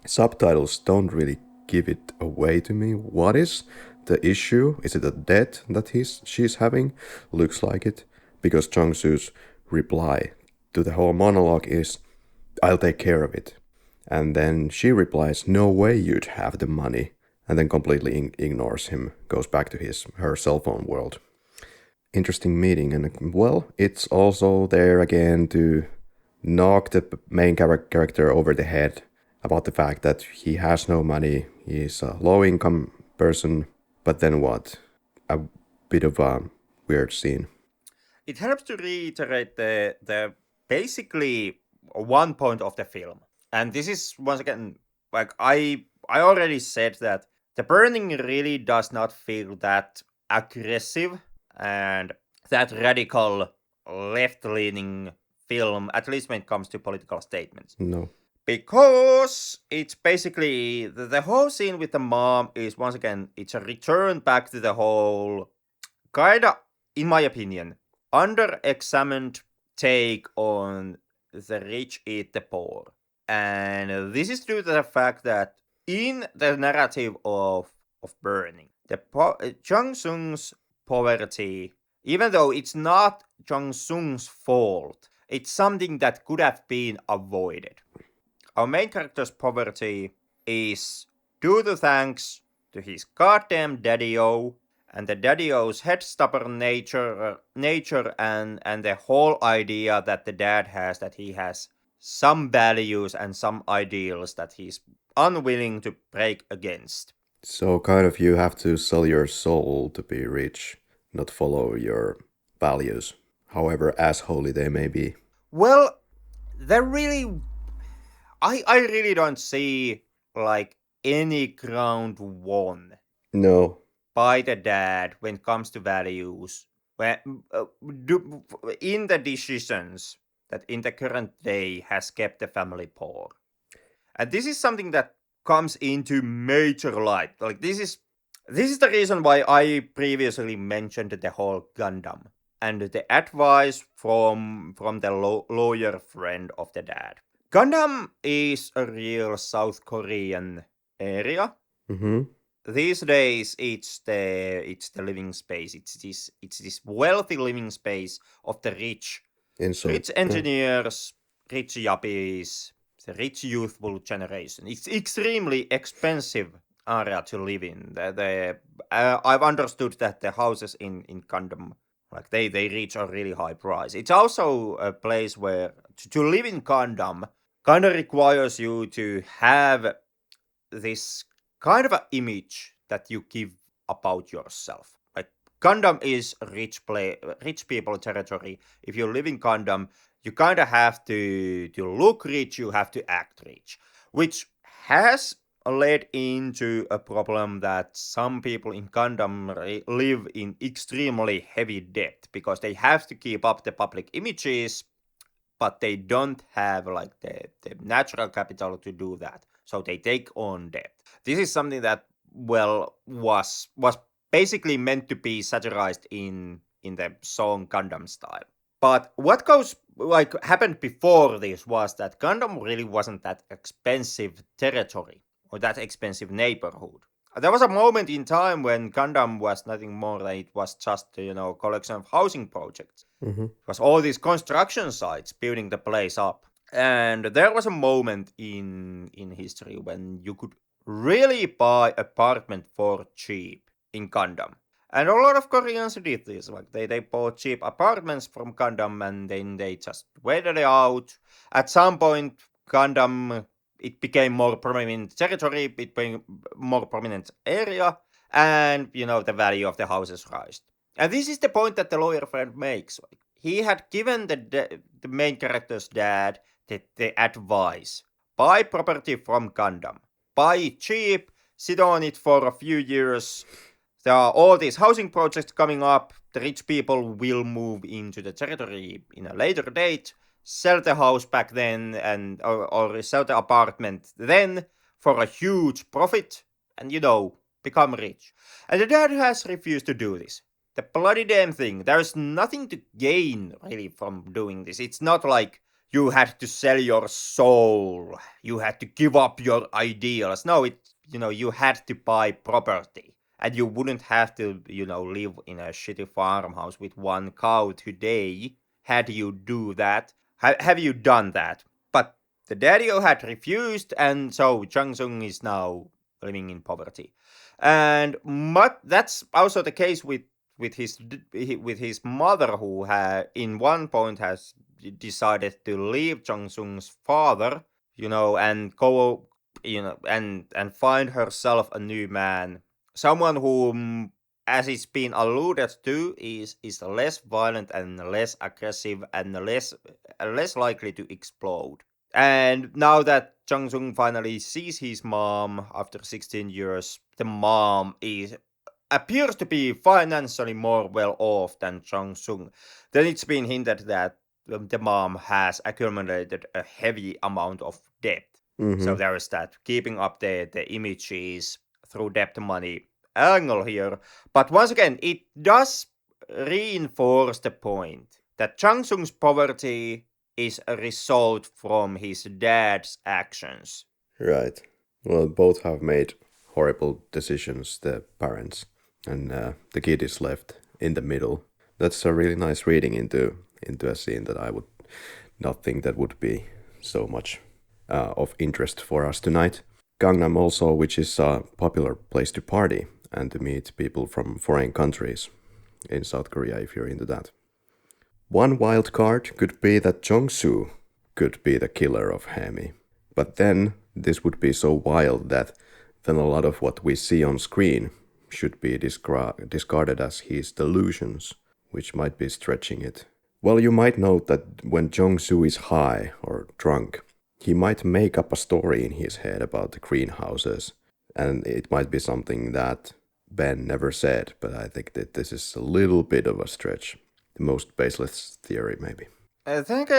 subtitles, don't really give it away to me. What is the issue? Is it a debt that she's having? Looks like it, because Jong-soo's reply to the whole monologue is, "I'll take care of it." And then she replies, "No way you'd have the money." And then completely ignores him, goes back to her cell phone world. Interesting meeting, and well, it's also there again to knock the main character over the head about the fact that he has no money, he's a low-income person, but then what? A bit of a weird scene. It helps to reiterate the basically one point of the film. And this is once again like I already said that the burning really does not feel that aggressive and that radical left-leaning film, at least when it comes to political statements. No. Because it's basically the whole scene with the mom is, once again, it's a return back to the whole kinda, in my opinion, under-examined take on the rich eat the poor. And this is due to the fact that in the narrative of Burning, Jong-seo's poverty, even though it's not Jong-seo's fault, it's something that could have been avoided. Our main character's poverty is due to thanks to his goddamn daddy-o, and the daddy-o's head stubborn nature and the whole idea that the dad has, that he has some values and some ideals that he's unwilling to break against. So kind of you have to sell your soul to be rich, not follow your values, however assholey they may be. Well, they're really... I really don't see, like, any ground won No. by the dad when it comes to values, in the decisions that in the current day has kept the family poor. And this is something that comes into major light. Like, this is the reason why I previously mentioned the whole Gundam and the advice from the lawyer friend of the dad. Gundam is a real South Korean area. Mm-hmm. These days, it's the living space. It's this wealthy living space of the rich engineers, rich yuppies, the rich youthful generation. It's extremely expensive area to live in. I've understood that the houses in Gundam, like they reach a really high price. It's also a place where to live in Gundam kind of requires you to have this kind of an image that you give about yourself. Like, Gundam is rich people territory. If you live in Gundam, you kind of have to look rich, you have to act rich, which has led into a problem that some people in Gundam live in extremely heavy debt because they have to keep up the public images, but they don't have like the natural capital to do that. So they take on debt. This is something that, well, was basically meant to be satirized in the song Gundam Style. But what happened before this was that Gundam really wasn't that expensive territory or that expensive neighborhood. There was a moment in time when Gundam was nothing more than it was just a collection of housing projects. Mm-hmm. It was all these construction sites building the place up. And there was a moment in history when you could really buy apartment for cheap in Gundam. And a lot of Koreans did this. Like they bought cheap apartments from Gundam and then they just waited it out. At some point, Gundam, it became more prominent territory, it became more prominent area, and the value of the houses rose. And this is the point that the lawyer friend makes. Like, he had given the main character's dad the advice: buy property from Gundam, buy it cheap, sit on it for a few years. There are all these housing projects coming up. The rich people will move into the territory in a later date, sell the house back then, or sell the apartment then for a huge profit, and become rich. And the dad has refused to do this. The bloody damn thing. There's nothing to gain really from doing this. It's not like you had to sell your soul. You had to give up your ideals. No, you had to buy property. And you wouldn't have to, live in a shitty farmhouse with one cow today. Had you do that? Have you done that? But the daddy-o had refused, and so Jong-seo is now living in poverty. And that's also the case with his mother, who in one point has decided to leave Jong-seo's father, and go, and find herself a new man, someone whom, as it's been alluded to, is less violent and less aggressive and less likely to explode. And now that Jong-seo finally sees his mom after 16 years, the mom appears to be financially more well off than Jong-seo. Then it's been hinted that the mom has accumulated a heavy amount of debt. Mm-hmm. So there is that keeping up the images through debt money angle here. But once again, it does reinforce the point that Chang-sung's poverty is a result from his dad's actions. Right. Well, both have made horrible decisions, the parents, and the kid is left in the middle. That's a really nice reading into a scene that I would not think that would be so much of interest for us tonight. Gangnam also, which is a popular place to party and to meet people from foreign countries in South Korea, if you're into that. One wild card could be that Jong-seo could be the killer of Hemi. But then this would be so wild that then a lot of what we see on screen should be discarded as his delusions, which might be stretching it. Well, you might note that when Jong-soo is high or drunk, he might make up a story in his head about the greenhouses, and it might be something that Ben never said, but I think that this is a little bit of a stretch. The most baseless theory, maybe. I think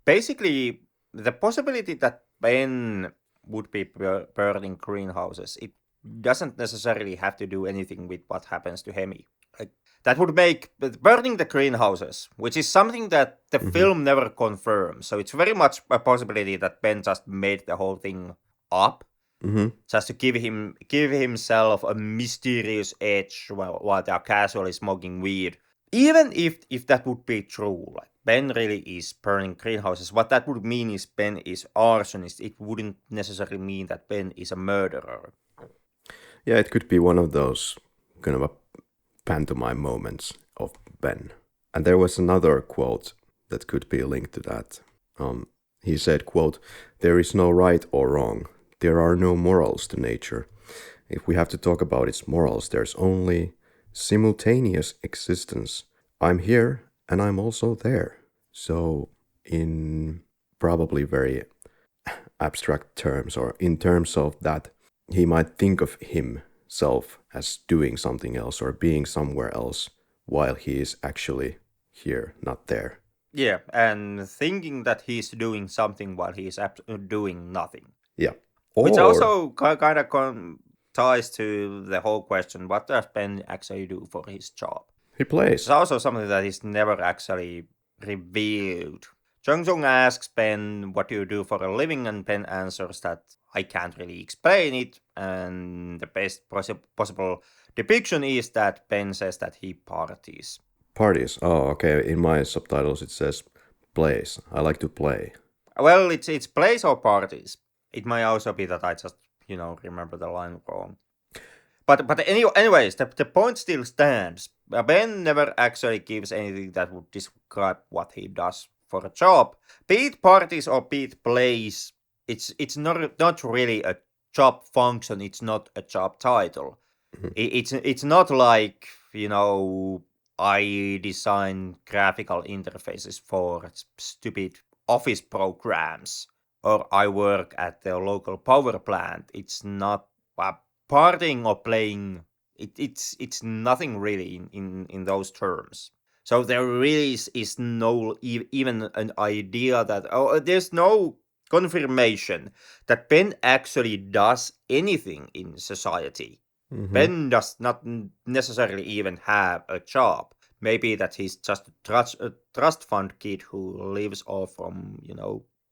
basically the possibility that Ben would be burning greenhouses, it doesn't necessarily have to do anything with what happens to Hemi. Like, that would make burning the greenhouses, which is something that the film never confirms. So it's very much a possibility that Ben just made the whole thing up, just to give himself a mysterious edge while the casually smoking weed. Even if that would be true, like Ben really is burning greenhouses, what that would mean is Ben is arsonist. It wouldn't necessarily mean that Ben is a murderer. Yeah, it could be one of those kind of a pantomime moments of Ben. And there was another quote that could be linked to that. He said, quote, "There is no right or wrong. There are no morals to nature. If we have to talk about its morals, there's only simultaneous existence. I'm here and I'm also there." So in probably very abstract terms, or in terms of that, he might think of himself as doing something else or being somewhere else while he is actually here, not there. Yeah, and thinking that he's doing something while he's doing nothing. Yeah. Which also kind of ties to the whole question, what does Ben actually do for his job? He plays. It's also something that is never actually revealed. Jong-seo asks Ben, "What do you do for a living?" And Ben answers that, "I can't really explain it." And the best possible depiction is that Ben says that he parties. Parties. Oh, okay. In my subtitles it says plays. I like to play. Well, it's plays or parties. It might also be that I just, remember the line wrong. But anyways, the point still stands. Ben never actually gives anything that would describe what he does for a job. Be it parties or be it plays, it's not really a job function. It's not a job title. It's not like, I design graphical interfaces for stupid office programs, or I work at the local power plant. It's not partying or playing. It's nothing really in those terms. So there really is no even an idea that there's no confirmation that Ben actually does anything in society. Ben does not necessarily even have a job. Maybe that he's just a trust fund kid who lives off from,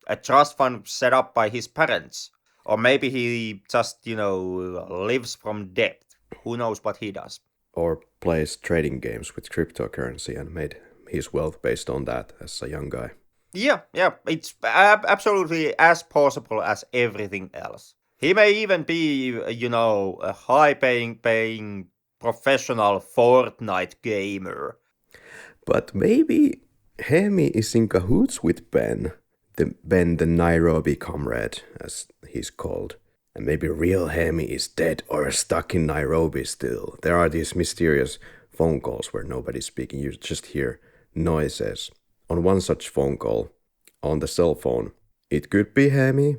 a trust fund set up by his parents. Or maybe he just, lives from debt. Who knows what he does? Or plays trading games with cryptocurrency and made his wealth based on that as a young guy. Yeah, it's absolutely as possible as everything else. He may even be, a high-paying professional Fortnite gamer. But maybe Hemi is in cahoots with Ben, the Nairobi comrade, as he's called. And maybe real Hemi is dead or stuck in Nairobi still. There are these mysterious phone calls where nobody's speaking. You just hear noises. On one such phone call, on the cell phone, it could be Hemi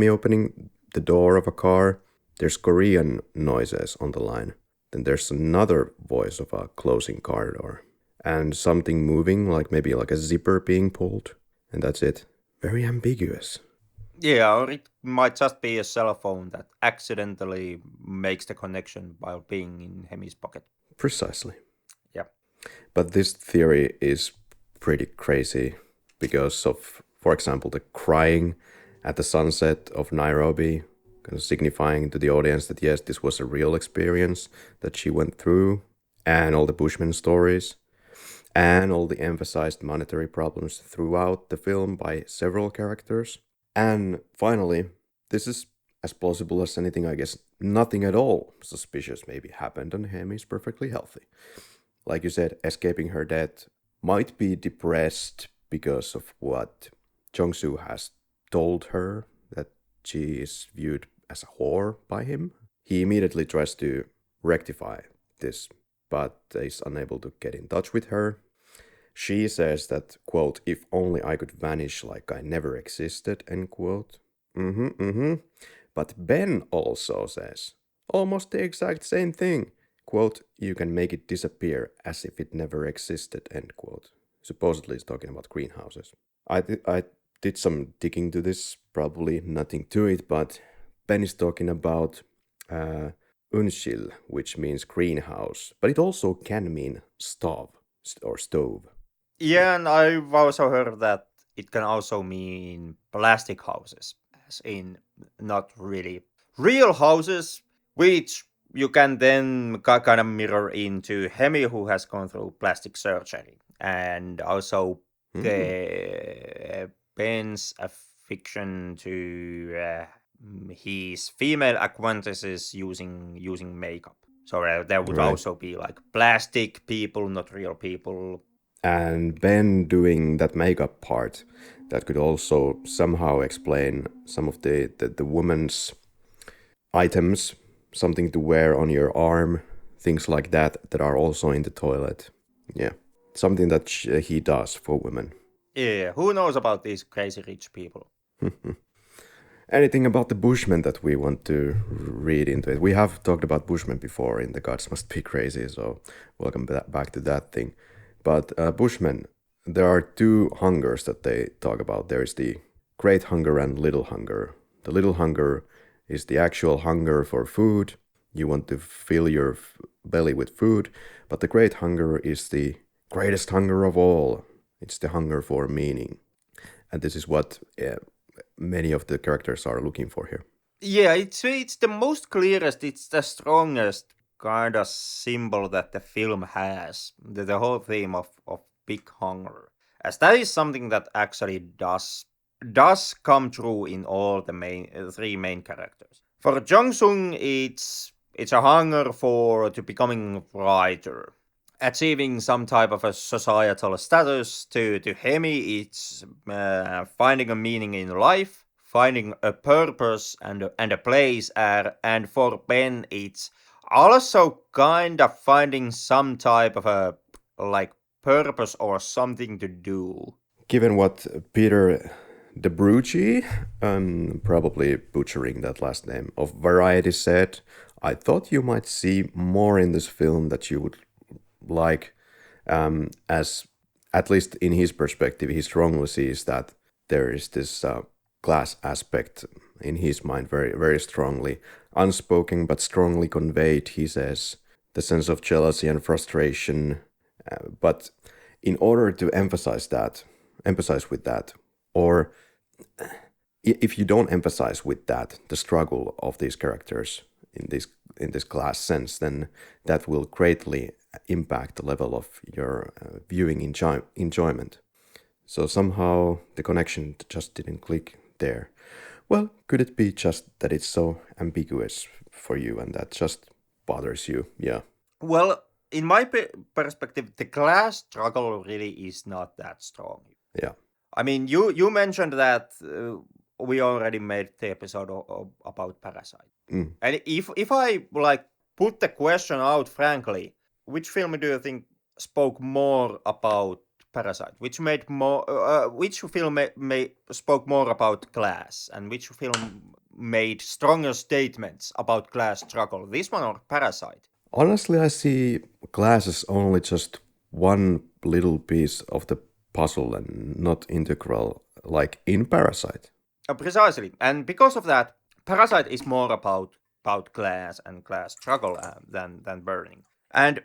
opening the door of a car. There's Korean noises on the line. Then there's another voice of a closing car door. and something moving, like maybe like a zipper being pulled, and that's it. Very ambiguous. Yeah, or it might just be a cell phone that accidentally makes the connection while being in Hemi's pocket. Precisely. Yeah. But this theory is pretty crazy because of, for example, the crying at the sunset of Nairobi, kind of signifying to the audience that yes, this was a real experience that she went through, and all the Bushman stories, and all the emphasized monetary problems throughout the film by several characters. And finally, this is as plausible as anything, I guess. Nothing at all suspicious maybe happened, and Hemi is perfectly healthy. Like you said, escaping her death, might be depressed because of what Jong-seo has told her, that she is viewed as a whore by him. He immediately tries to rectify this, but is unable to get in touch with her. She says that, quote, if only I could vanish like I never existed, end quote. But Ben also says almost the exact same thing. Quote, you can make it disappear as if it never existed, end quote. Supposedly he's talking about greenhouses. I did some digging to this, probably nothing to it, but Ben is talking about unskil, which means greenhouse, but it also can mean stove or stove. Yeah, and I've also heard that it can also mean plastic houses, as in not really real houses, which you can then kind of mirror into Hemi, who has gone through plastic surgery, and also the Ben's affection to his female acquaintances using makeup. So there would Right. also be like plastic people, not real people. And Ben doing that makeup part, that could also somehow explain some of the woman's items, something to wear on your arm, things like that, that are also in the toilet. Yeah, something that he does for women. Yeah, who knows about these crazy rich people? Anything about the Bushmen that we want to read into it? We have talked about Bushmen before in The Gods Must Be Crazy, so welcome back to that thing. But Bushmen, there are two hungers that they talk about. There is the great hunger and little hunger. The little hunger is the actual hunger for food. You want to fill your belly with food. But the great hunger is the greatest hunger of all. It's the hunger for meaning. And this is what many of the characters are looking for here. Yeah, it's the most clearest, it's the strongest kind of symbol that the film has. The whole theme of big hunger. As that is something that actually does come true in all the three main characters. For Jong-sung, it's a hunger to becoming brighter, achieving some type of a societal status. To Hemi, it's finding a meaning in life, finding a purpose and a place. And for Ben, it's also kind of finding some type of a like purpose or something to do. Given what Peter DeBrucci, probably butchering that last name, of Variety said, I thought you might see more in this film that you would like, as at least in his perspective, he strongly sees that there is this class aspect in his mind very, very strongly, unspoken but strongly conveyed, he says, the sense of jealousy and frustration. But in order to emphasize with that, or if you don't emphasize with that the struggle of these characters in this class sense, then that will greatly impact the level of your viewing enjoyment. So somehow the connection just didn't click there. Well, could it be just that it's so ambiguous for you and that just bothers you? Yeah. Well, in my perspective, the class struggle really is not that strong. Yeah. I mean, you mentioned that we already made the episode about Parasite. And if I like put the question out frankly, which film do you think spoke more about Parasite? Which made more? Which film spoke more about class, and which film made stronger statements about class struggle? This one or Parasite? Honestly, I see class as only just one little piece of the puzzle and not integral, like in Parasite. Precisely, and because of that, Parasite is more about class and class struggle than Burning. And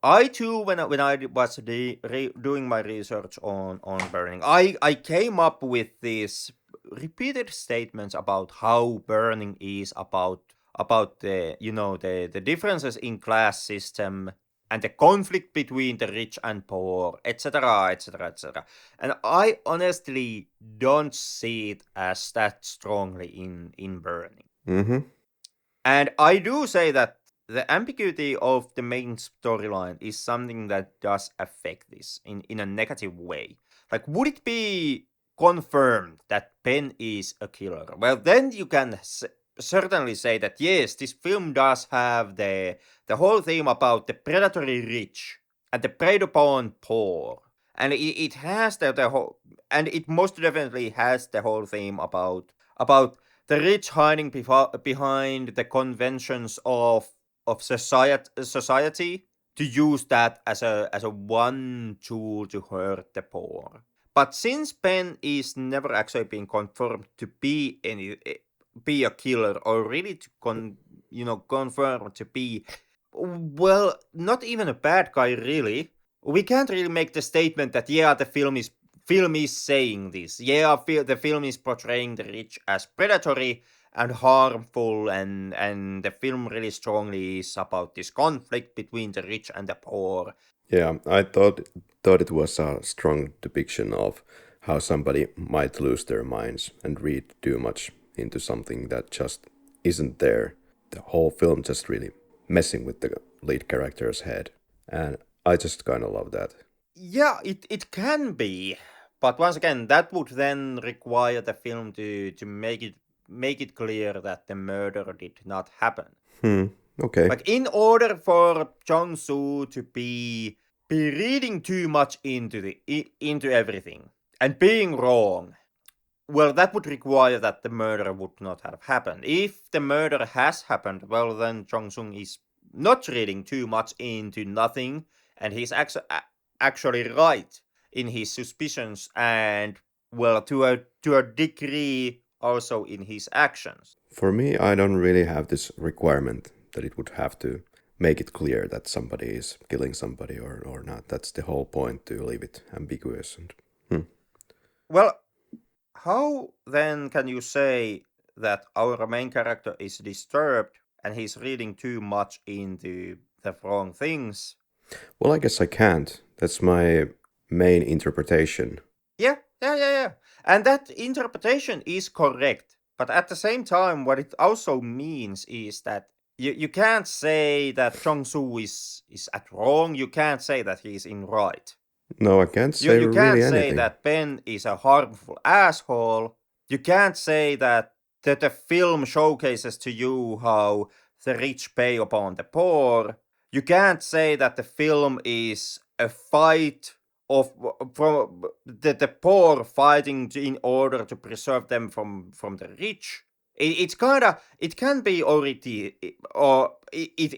I too, when I was doing my research on Burning, I came up with these repeated statements about how Burning is about the the differences in class system and the conflict between the rich and poor, etc., etc., etc. And I honestly don't see it as that strongly in Burning. Mm-hmm. And I do say that the ambiguity of the main storyline is something that does affect this in a negative way. Like, would it be confirmed that Ben is a killer? Well, then you can certainly say that yes, this film does have the whole theme about the predatory rich and the preyed upon poor. And it has the whole, and it most definitely has the whole theme about the rich hiding behind the conventions of society to use that as a one tool to hurt the poor. But since Ben is never actually being confirmed to be a killer, or really to confirmed to be, well, not even a bad guy really, we can't really make the statement that yeah, the film is saying this. Yeah, the film is portraying the rich as predatory and harmful, and the film really strongly is about this conflict between the rich and the poor. Yeah, I thought it was a strong depiction of how somebody might lose their minds and read too much into something that just isn't there. The whole film just really messing with the lead character's head, and I just kind of love that. Yeah, it can be, but once again, that would then require the film to make it clear that the murder did not happen. Okay. Like, in order for Jong-seo to be reading too much into everything and being wrong, well, that would require that the murder would not have happened. If the murder has happened, well, then Jong-seo is not reading too much into nothing, and he's actually right in his suspicions, and well, to a degree also in his actions. For me, I don't really have this requirement that it would have to make it clear that somebody is killing somebody or not. That's the whole point, to leave it ambiguous. And, Well, how then can you say that our main character is disturbed and he's reading too much into the wrong things? Well, I guess I can't. That's my main interpretation. Yeah. And that interpretation is correct. But at the same time, what it also means is that you can't say that Jong-soo is at wrong. You can't say that he's in right. No, I can't say You really can't anything. say that Ben is a harmful asshole. You can't say that the film showcases to you how the rich prey upon the poor. You can't say that the film is a fight from the poor fighting in order to preserve them from the rich. It's it can be, or it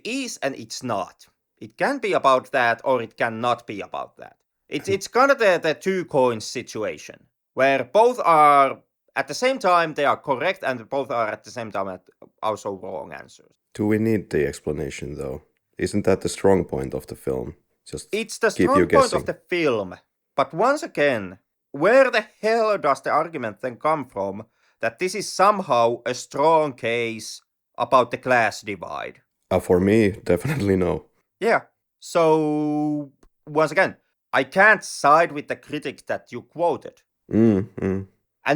is and it's not. It can be about that, or it cannot be about that. It's kind of the two coins situation, where both are at the same time they are correct, and both are at the same time also wrong answers. Do we need the explanation, though? Isn't that the strong point of the film? Just It's the keep strong you point guessing. of the film. But once again, where the hell does the argument then come from that this is somehow a strong case about the class divide? For me, definitely no. Yeah. So, once again, I can't side with the critics that you quoted. And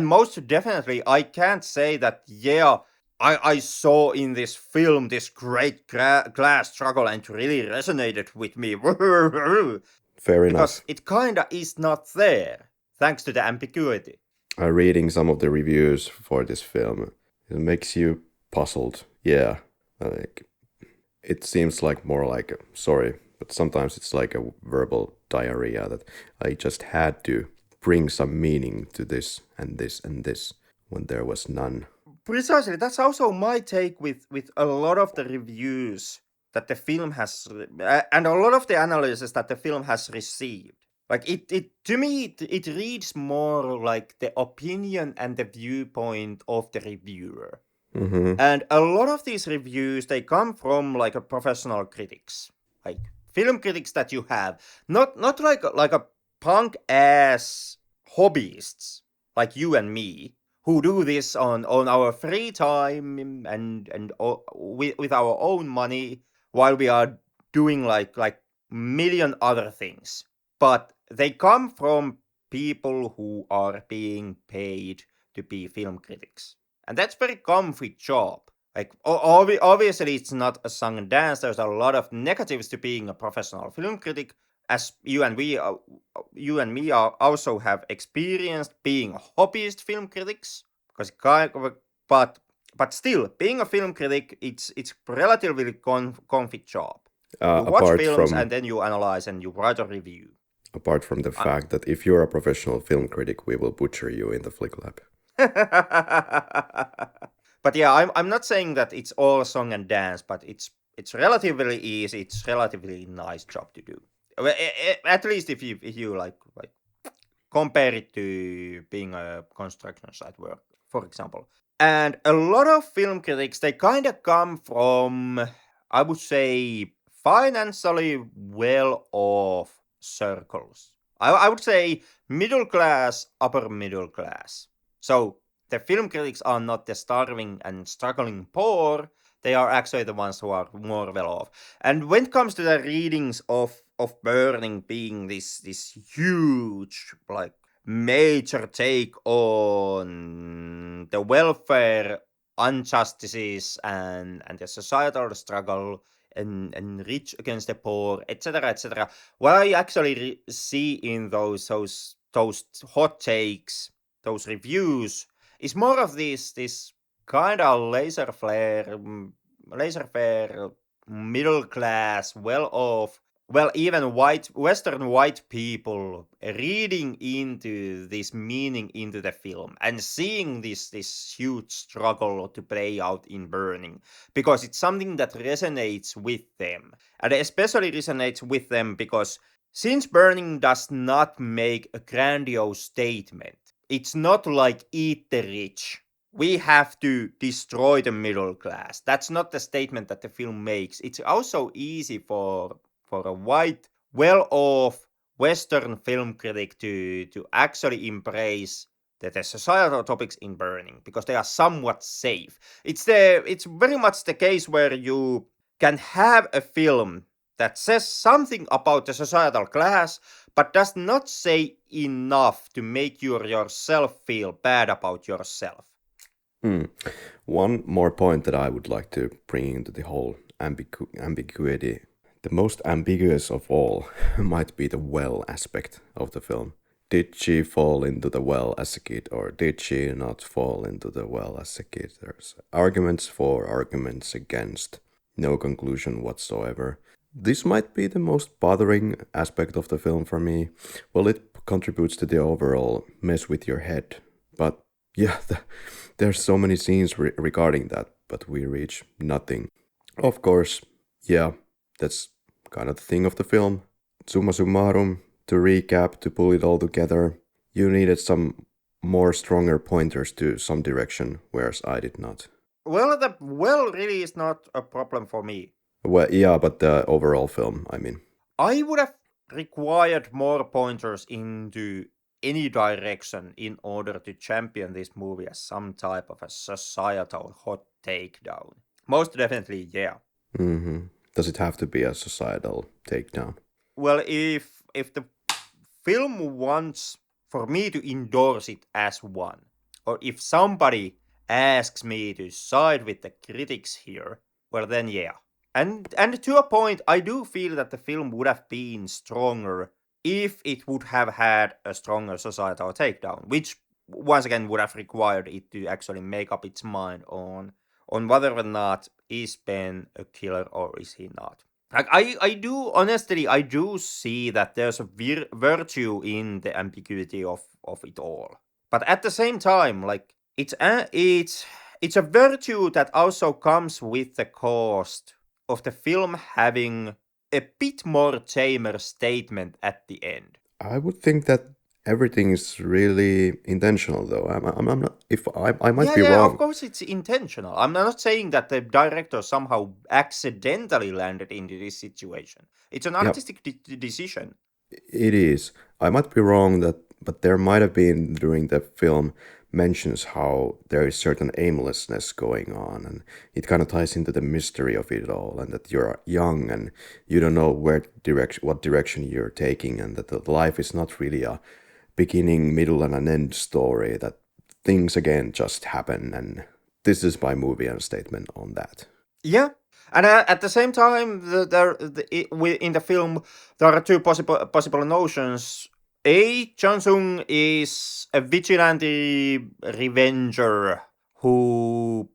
most definitely, I can't say that, yeah, I saw in this film this great class struggle and it really resonated with me. Fair enough. Because it kinda is not there, thanks to the ambiguity. Reading some of the reviews for this film, it makes you puzzled. Yeah, like it seems like more like sorry, but sometimes it's like a verbal diarrhea that I just had to bring some meaning to this and this and this when there was none. Precisely, that's also my take with a lot of the reviews that the film has, and a lot of the analysis that the film has received, like it to me, it reads more like the opinion and the viewpoint of the reviewer. Mm-hmm. And a lot of these reviews, they come from like a professional critics, like film critics that you have, not like a punk ass hobbyists like you and me, who do this on our free time and with our own money while we are doing like million other things. But they come from people who are being paid to be film critics. And that's very comfy job. Like obviously it's not a song and dance. There's a lot of negatives to being a professional film critic, as you and me are also have experienced being hobbyist film critics. Because but still, being a film critic, it's relatively comfy job. You watch Apart films from and then you analyze and you write a review. apart from the fact that if you're a professional film critic, we will butcher you in the Flick Lab. But yeah, I'm not saying that it's all song and dance, but it's relatively easy. It's relatively nice job to do. At least if you like compare it to being a construction site work, for example. And a lot of film critics, they kind of come from, I would say, financially well-off circles. I would say middle class, upper middle class. So the film critics are not the starving and struggling poor. They are actually the ones who are more well-off. And when it comes to the readings of Burning being this huge, like, major take on the welfare injustices and the societal struggle and rich against the poor, etc., etc. What I actually see in those hot takes, those reviews, is more of this kind of laissez-faire, middle class, well-off, well, even Western white people reading into this meaning into the film and seeing this huge struggle to play out in Burning, because it's something that resonates with them, and especially resonates with them because since Burning does not make a grandiose statement, it's not like Eat the Rich. We have to destroy the middle class. That's not the statement that the film makes. It's also easy for a white, well-off Western film critic to actually embrace the societal topics in Burning because they are somewhat safe. It's very much the case where you can have a film that says something about the societal class, but does not say enough to make you yourself feel bad about yourself. One more point that I would like to bring into the whole ambiguity. The most ambiguous of all might be the well aspect of the film. Did she fall into the well as a kid, or did she not fall into the well as a kid? There's arguments for, arguments against, no conclusion whatsoever. This might be the most bothering aspect of the film for me. Well, it contributes to the overall mess with your head. But yeah, there's so many scenes regarding that, but we reach nothing. Of course, yeah, that's kind of the thing of the film. Summa summarum, to recap, to pull it all together, you needed some more stronger pointers to some direction, whereas I did not. Well, the well really is not a problem for me. Well, yeah, but the overall film, I mean. I would have required more pointers into any direction in order to champion this movie as some type of a societal hot takedown. Most definitely, yeah. Mm-hmm. Does it have to be a societal takedown? Well, if the film wants for me to endorse it as one, or if somebody asks me to side with the critics here, well then yeah. And to a point, I do feel that the film would have been stronger if it would have had a stronger societal takedown, which once again would have required it to actually make up its mind on whether or not is Ben a killer or is he not. Like I do see that there's a virtue in the ambiguity of it all, but at the same time, like it's a virtue that also comes with the cost of the film having a bit more tamer statement at the end. I would think that everything is really intentional, though. I'm not. If I might be Yeah, wrong. of course it's intentional. I'm not saying that the director somehow accidentally landed into this situation. It's an artistic decision. It is. I might be wrong that, but there might have been during the film mentions how there is certain aimlessness going on, and it kind of ties into the mystery of it all, and that you're young and you don't know what direction you're taking, and that the life is not really a beginning, middle, and an end story. That things again just happen, and this is my movie and statement on that. Yeah, and at the same time, in the film, there are two possible notions. Jong-seo is a vigilante revenger who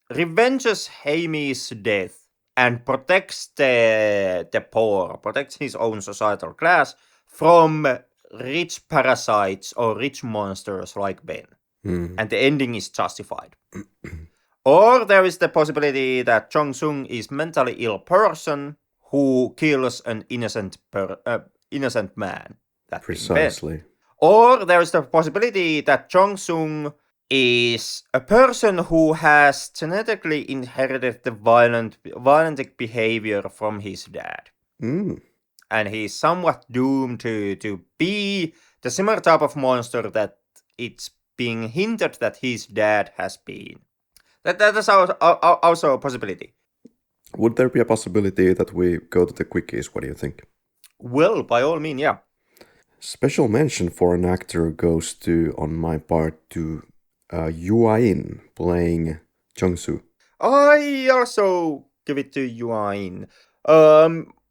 revenges Hamy's death and protects the poor, protects his own societal class from rich parasites or rich monsters like Ben. And the ending is justified. Or there is the possibility that Jong-seo is mentally ill person who kills an innocent man. That Precisely. Ben. Or there is the possibility that Jong-seo is a person who has genetically inherited the violent behavior from his dad. And he's somewhat doomed to be the similar type of monster that it's being hinted that his dad has been. That is also a possibility. Would there be a possibility that we go to the quickies? What do you think? Well, by all means, yeah. Special mention for an actor goes to, on my part, to Yeun playing Jong-seo. I also give it to Yeun.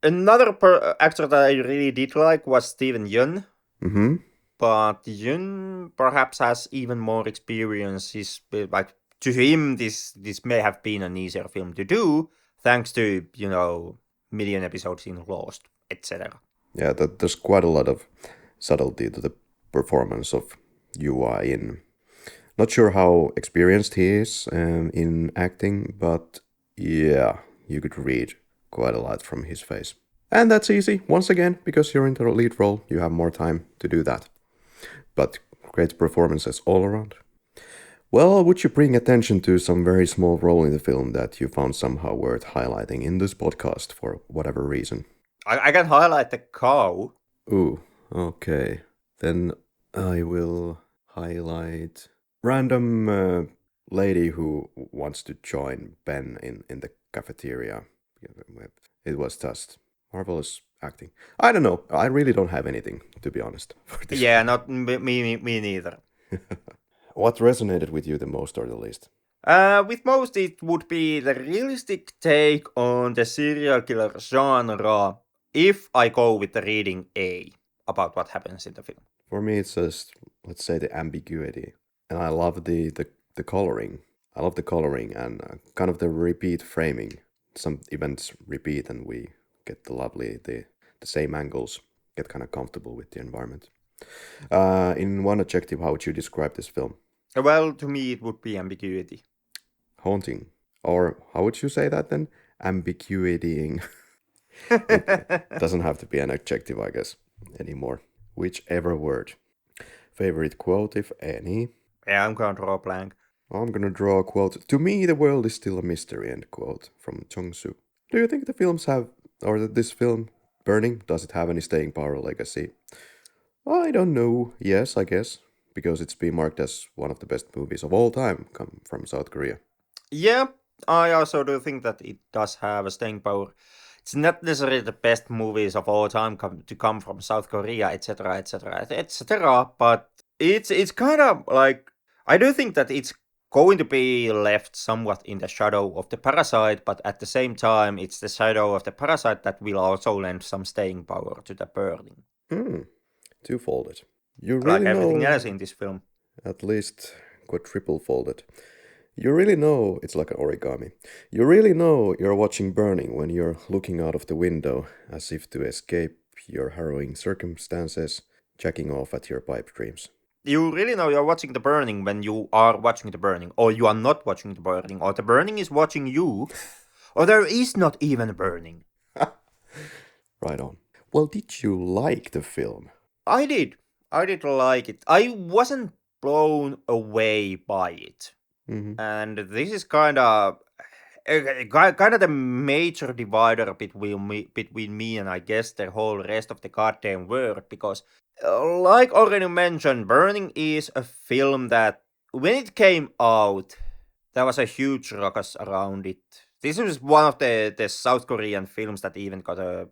Another actor that I really did like was Steven Yeun. Mm-hmm. But Yeun perhaps has even more experience. He's like, to him, this may have been an easier film to do, thanks to, million episodes in Lost, etc. Yeah, there's quite a lot of subtlety to the performance of Yeun. Not sure how experienced he is in acting, but yeah, you could read quite a lot from his face. And that's easy, once again, because you're in the lead role, you have more time to do that. But great performances all around. Well, would you bring attention to some very small role in the film that you found somehow worth highlighting in this podcast for whatever reason? I can highlight the cow. Ooh, okay. Then I will highlight random lady who wants to join Ben in the cafeteria. It was just marvelous acting. I don't know. I really don't have anything, to be honest. For this Yeah, not me neither. What resonated with you the most or the least? With most, it would be the realistic take on the serial killer genre if I go with the reading A about what happens in the film. For me, it's just, let's say, the ambiguity. And I love the coloring. I love the coloring and kind of the repeat framing. Some events repeat and we get the same angles, get kind of comfortable with the environment. In one adjective, how would you describe this film? Well, to me, it would be ambiguity. Haunting. Or how would you say that then? Ambiguitying. It doesn't have to be an adjective, I guess, anymore. Whichever word. Favorite quote, if any? Yeah, I'm gonna draw a blank. I'm gonna draw a quote. To me, the world is still a mystery, end quote, from Jong-seo. Do you think the films have, or that this film, Burning, does it have any staying power or legacy? I don't know. Yes, I guess. Because it's been marked as one of the best movies of all time come from South Korea. Yeah, I also do think that it does have a staying power. It's not necessarily the best movies of all time to come from South Korea, etc., etc., etc. But it's kind of like, I do think that it's going to be left somewhat in the shadow of the Parasite, but at the same time, it's the shadow of the Parasite that will also lend some staying power to the Burning. Two-folded. You Like really everything know, else in this film. at least quadruple-folded. You really know, it's like an origami. You really know you're watching Burning when you're looking out of the window as if to escape your harrowing circumstances, jacking off at your pipe dreams. You really know you're watching The Burning when you are watching The Burning, or you are not watching The Burning, or The Burning is watching you, or there is not even burning. Right on. Well, did you like the film? I did. I did like it. I wasn't blown away by it. Mm-hmm. And this is kind of the major divider between me and I guess the whole rest of the goddamn world, because like already mentioned, Burning is a film that when it came out there was a huge ruckus around it. This was one of the South Korean films that even got a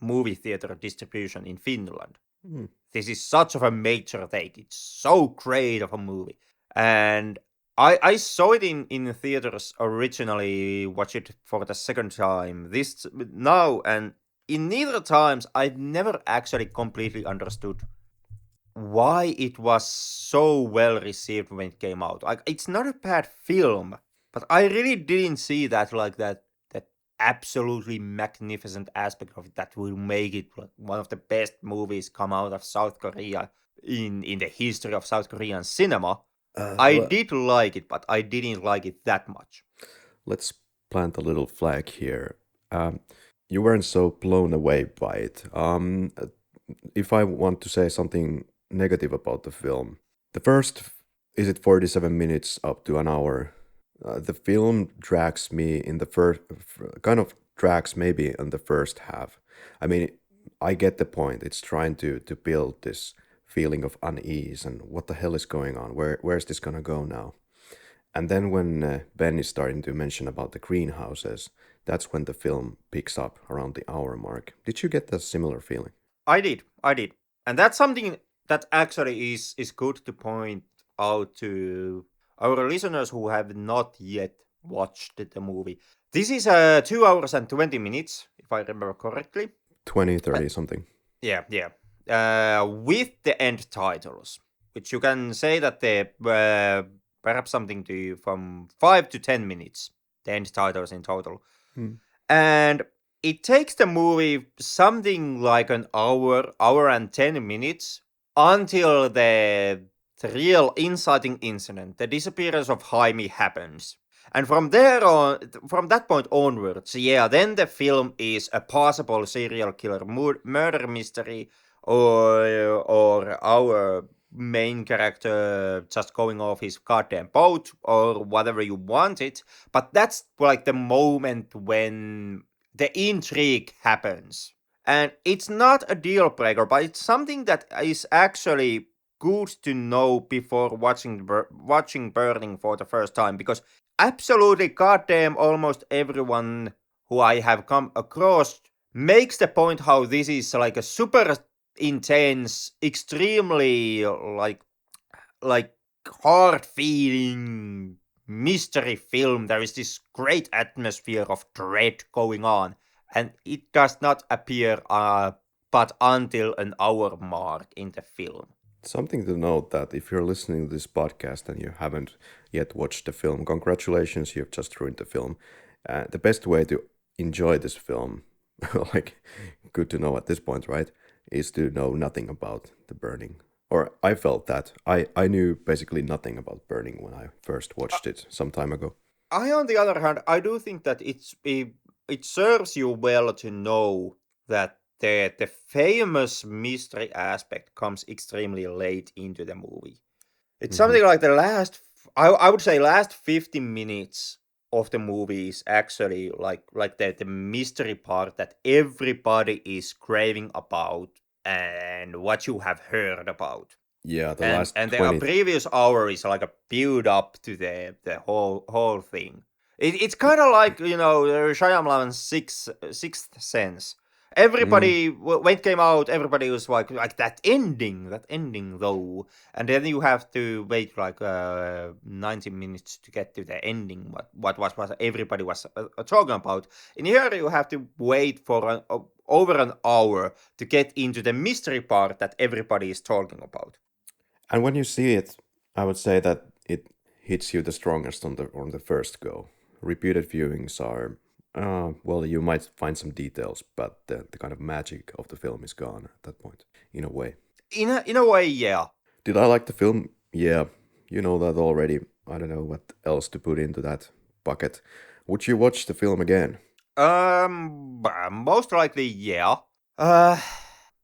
movie theater distribution in Finland. Mm. This is such of a major take. It's so great of a movie. And I saw it in theaters originally, watch it for the second time this now, and in neither times I've never actually completely understood why it was so well received when it came out. Like, it's not a bad film, but I really didn't see that that absolutely magnificent aspect of it that will make it like one of the best movies come out of South Korea in the history of South Korean cinema. I Well, did like it, but I didn't like it that much. let's plant a little flag here. You weren't so blown away by it. If I want to say something negative about the film, the first, is it 47 minutes up to an hour? The film drags me in the first, kind of drags maybe in the first half. I mean, I get the point. It's trying to build this feeling of unease and what the hell is going on? Where's this gonna go now? And then when Ben is starting to mention about the greenhouses, that's when the film picks up around the hour mark. Did you get that similar feeling? I did, and that's something that actually is good to point out to our listeners who have not yet watched the movie. This is 2 hours and 20 minutes, if I remember correctly. 20, 30 something. Yeah. With the end titles, which you can say that they perhaps something to from 5 to 10 minutes, the end titles in total. And it takes the movie something like an hour and 10 minutes until the real inciting incident, the disappearance of Jaime, happens. And from there on, from that point onwards, then the film is a possible serial killer murder mystery, or our main character just going off his goddamn boat, or whatever you want it. But that's like the moment when the intrigue happens. And it's not a deal breaker, but it's something that is actually good to know before watching Burning for the first time, because absolutely goddamn almost everyone who I have come across makes the point how this is like a super intense, extremely like hard feeling mystery film. There is this great atmosphere of dread going on, and it does not appear but until an hour mark in the film. Something to note that if you're listening to this podcast and you haven't yet watched the film, congratulations, you've just ruined the film. The best way to enjoy this film, like good to know at this point, right, is to know nothing about the Burning. Or I felt that. I knew basically nothing about Burning when I first watched it some time ago. On the other hand, I do think that it serves you well to know that the famous mystery aspect comes extremely late into the movie. It's something like the last, I would say, last 50 minutes of the movie is actually like the mystery part that everybody is craving about and what you have heard about. Yeah, the And last the 20. previous hour is like a build up to the whole thing. It's kind of like, Shyamalan's Sixth Sense. Everybody, when it came out, everybody was like that ending though, and then you have to wait like 90 minutes to get to the ending. What everybody was talking about. In here, you have to wait for over an hour to get into the mystery part that everybody is talking about. And when you see it, I would say that it hits you the strongest on the first go. Repeated viewings are, well, you might find some details, but the kind of magic of the film is gone at that point, in a way. In a way, yeah. Did I like the film? Yeah, you know that already. I don't know what else to put into that bucket. Would you watch the film again? Most likely, yeah. Uh,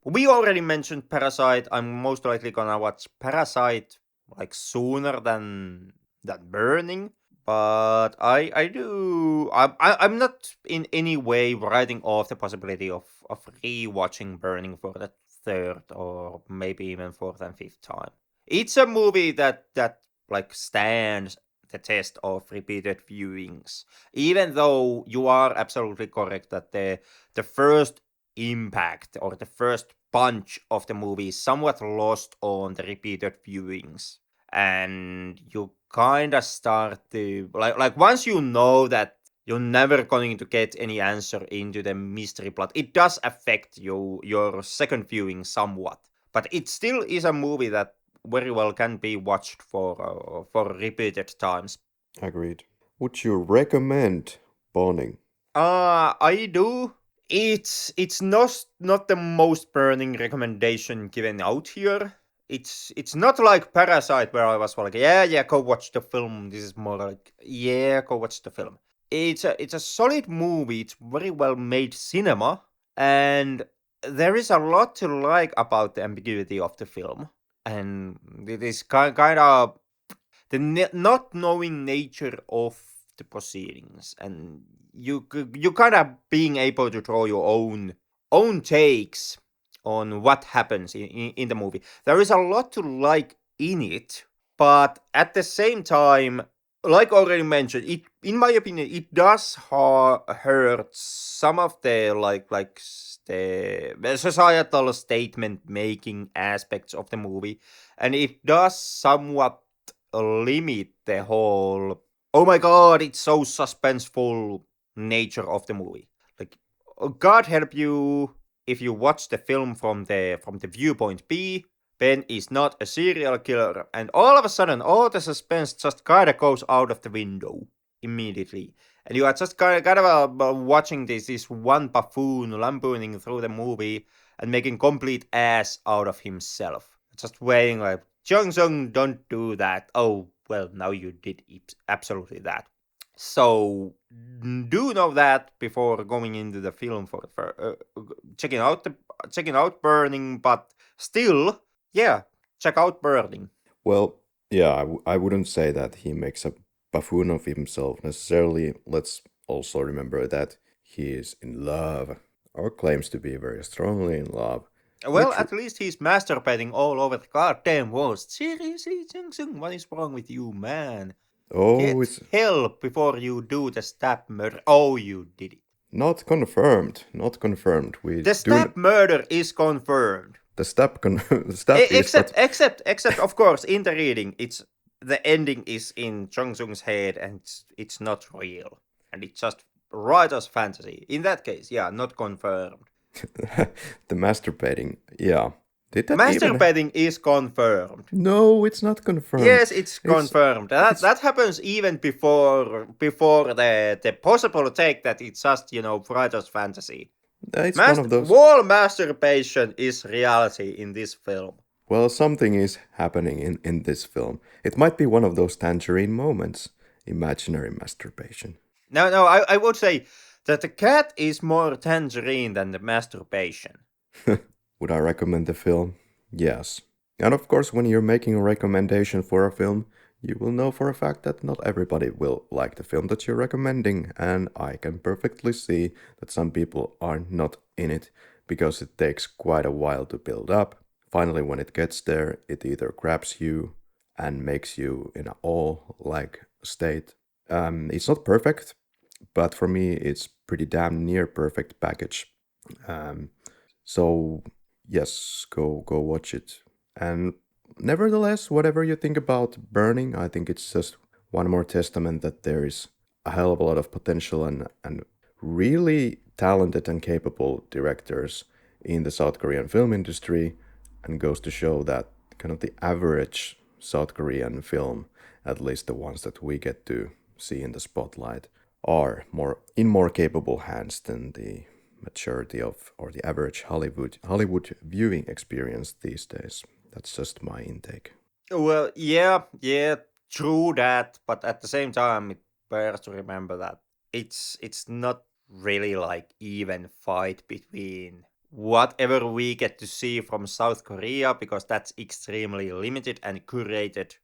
we already mentioned Parasite. I'm most likely gonna watch Parasite like sooner than Burning. But I'm not in any way writing off the possibility of rewatching Burning for the third or maybe even fourth and fifth time. It's a movie that like stands the test of repeated viewings. Even though you are absolutely correct that the first impact or the first punch of the movie is somewhat lost on the repeated viewings, and you kind of start to like once you know that you're never going to get any answer into the mystery plot, it does affect your second viewing somewhat, but it still is a movie that very well can be watched for repeated times. Agreed. Would you recommend Burning? I do. It's not the most burning recommendation given out here. It's not like Parasite where I was like, yeah, go watch the film. This is more like, yeah, go watch the film. It's a solid movie. It's very well made cinema, and there is a lot to like about the ambiguity of the film, and it is kind of the not knowing nature of the proceedings, and you kind of being able to draw your own takes on what happens in the movie. There is a lot to like in it, but at the same time, like already mentioned, it in my opinion it does hurt some of the the societal statement making aspects of the movie, and it does somewhat limit the whole oh my god it's so suspenseful nature of the movie. Like, god help you if you watch the film from the viewpoint B. Ben is not a serial killer, and all of a sudden all the suspense just kind of goes out of the window immediately, and you are just kind of watching this one buffoon lampooning through the movie and making complete ass out of himself, just weighing like Jong-seo, don't do that. Oh, well, now you did absolutely that. So do know that before going into the film for checking out Burning. But still, yeah, check out Burning. Well, yeah, I wouldn't say that he makes a buffoon of himself necessarily. Let's also remember that he is in love, or claims to be very strongly in love. Well, Which, at least he's masturbating all over the goddamn walls. Seriously, Jung-sung, what is wrong with you, man? oh, Get it's help before you do the stab murder. Oh, you did it. not confirmed. Not confirmed. We The do. stab murder is confirmed. The step, the step is, but Except, of course, in the reading, it's the ending is in Jong-sung's head, and it's not real, and it's just writer's fantasy. In that case, yeah, not confirmed. the masturbating. Yeah. Did that even? Masturbating is confirmed. No, it's not confirmed. Yes, it's confirmed. That happens even before the possible take that it's just writer's fantasy. It's one of those. Wall masturbation is reality in this film. Well, something is happening in this film. It might be one of those tangerine moments. Imaginary masturbation. No, I would say that the cat is more tangerine than the masturbation. Would I recommend the film? Yes. And of course, when you're making a recommendation for a film, you will know for a fact that not everybody will like the film that you're recommending, and I can perfectly see that some people are not in it because it takes quite a while to build up. Finally, when it gets there, it either grabs you and makes you in an awe-like state. It's not perfect, but for me, it's pretty damn near perfect package. So yes, go watch it. And nevertheless, whatever you think about Burning, I think it's just one more testament that there is a hell of a lot of potential and really talented and capable directors in the South Korean film industry, and goes to show that kind of the average South Korean film, at least the ones that we get to see in the spotlight, are more capable hands than the majority of, or the average Hollywood viewing experience these days. That's just my intake. Well, yeah, true that, but at the same time, it bears to remember that it's not really like even fight between whatever we get to see from South Korea, because that's extremely limited and curated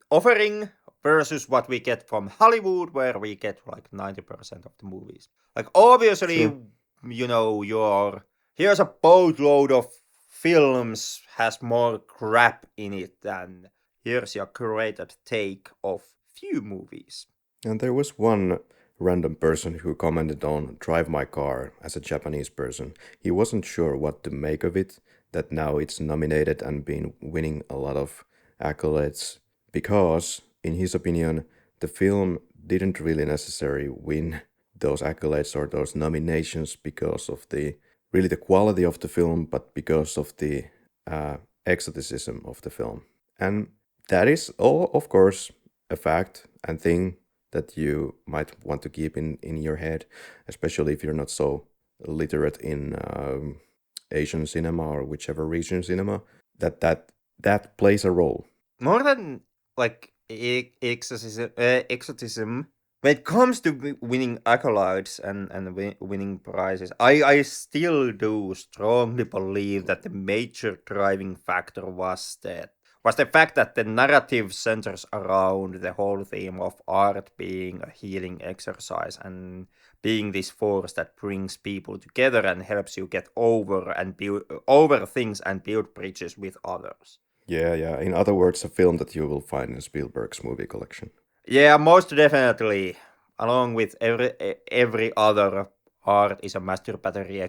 offering, versus what we get from Hollywood, where we get like 90% of the movies. Like obviously, Sure. you know, here's a boatload of films has more crap in it than here's your curated take of few movies. And there was one random person who commented on Drive My Car as a Japanese person. He wasn't sure what to make of it, that now it's nominated and been winning a lot of accolades, because, in his opinion, the film didn't really necessarily win those accolades or those nominations because of the quality of the film, but because of the exoticism of the film. And that is all, of course, a fact and thing that you might want to keep in your head, especially if you're not so literate in Asian cinema or whichever region cinema, that plays a role. More than like exotism, when it comes to winning accolades and winning prizes, I still do strongly believe that the major driving factor was the fact that the narrative centers around the whole theme of art being a healing exercise and being this force that brings people together and helps you get over things and build bridges with others. Yeah. In other words, a film that you will find in Spielberg's movie collection. Yeah, most definitely. Along with every other art is a masturbatory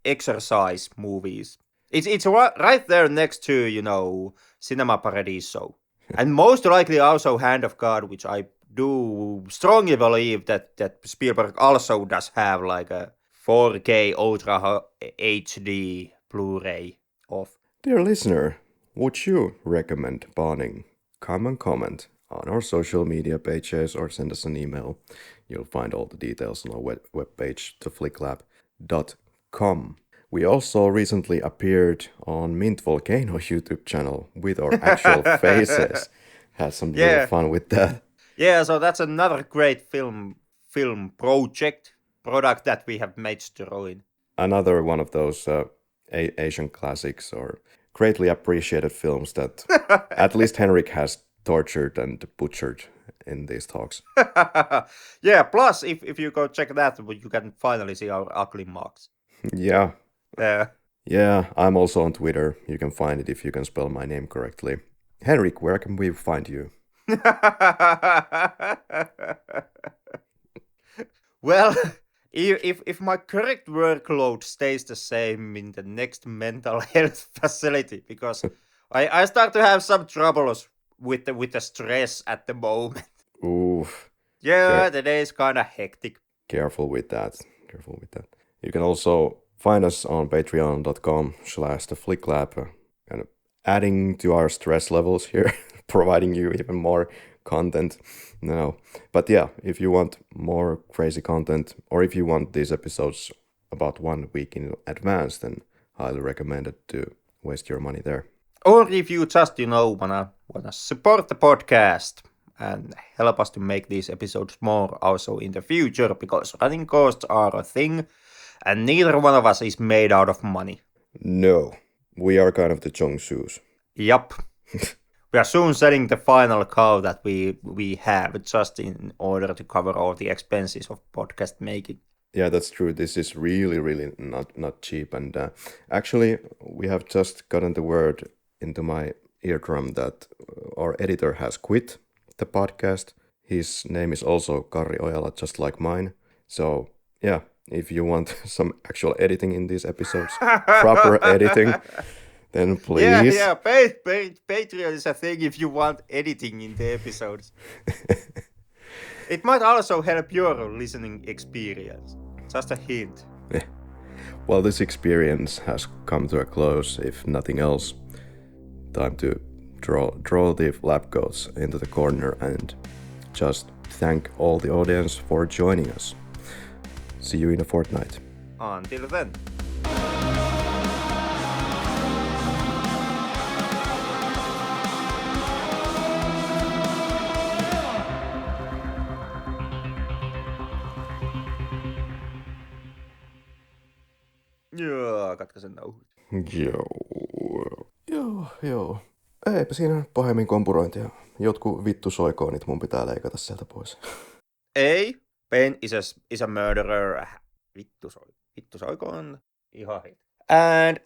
exercise movies. It's right there next to Cinema Paradiso, and most likely also Hand of God, which I do strongly believe that Spielberg also does have like a 4K Ultra HD Blu-ray of. Dear listener, would you recommend Bawning? Come and comment on our social media pages or send us an email. You'll find all the details on our webpage, theflicklab.com. We also recently appeared on Mint Volcano YouTube channel with our actual faces. Had some little fun with that. Yeah, so that's another great film product that we have made to ruin. Another one of those Asian classics or greatly appreciated films that at least Henrik has tortured and butchered in these talks. Yeah, plus if you go check that, you can finally see our ugly marks. Yeah. Yeah. Yeah, I'm also on Twitter. You can find it if you can spell my name correctly. Henrik, where can we find you? Well, if my correct workload stays the same in the next mental health facility, because I start to have some troubles with the stress at the moment. Oof. Yeah, the day is kind of hectic. Careful with that. You can also find us on patreon.com/theflicklab, and adding to our stress levels here, providing you even more content. No, but yeah, if you want more crazy content, or if you want these episodes about 1 week in advance, then highly recommend it to waste your money there. Or if you just wanna support the podcast and help us to make these episodes more also in the future, because running costs are a thing, and neither one of us is made out of money. No, we are kind of the Jong-seos. Yup. We are soon selling the final cow that we have just in order to cover all the expenses of podcast making. Yeah, that's true. This is really not cheap. And actually, we have just gotten the word into my eardrum that our editor has quit the podcast. His name is also Karri Ojala, just like mine. So yeah, if you want some actual editing in these episodes, proper editing, then please. Yeah. Patreon is a thing if you want editing in the episodes. It might also help your listening experience. Just a hint. Yeah. Well, this experience has come to a close, if nothing else. Time to draw the lab coats into the corner and just thank all the audience for joining us. See you in a fortnight. Until then. doesn't know. Joo. Eipä siinä pahemmin kompurointia. Jotkut vittu soikoonit mun pitää leikata sieltä pois. Ei, Ben is a murderer. Vittu soikoon. Ihan hit. And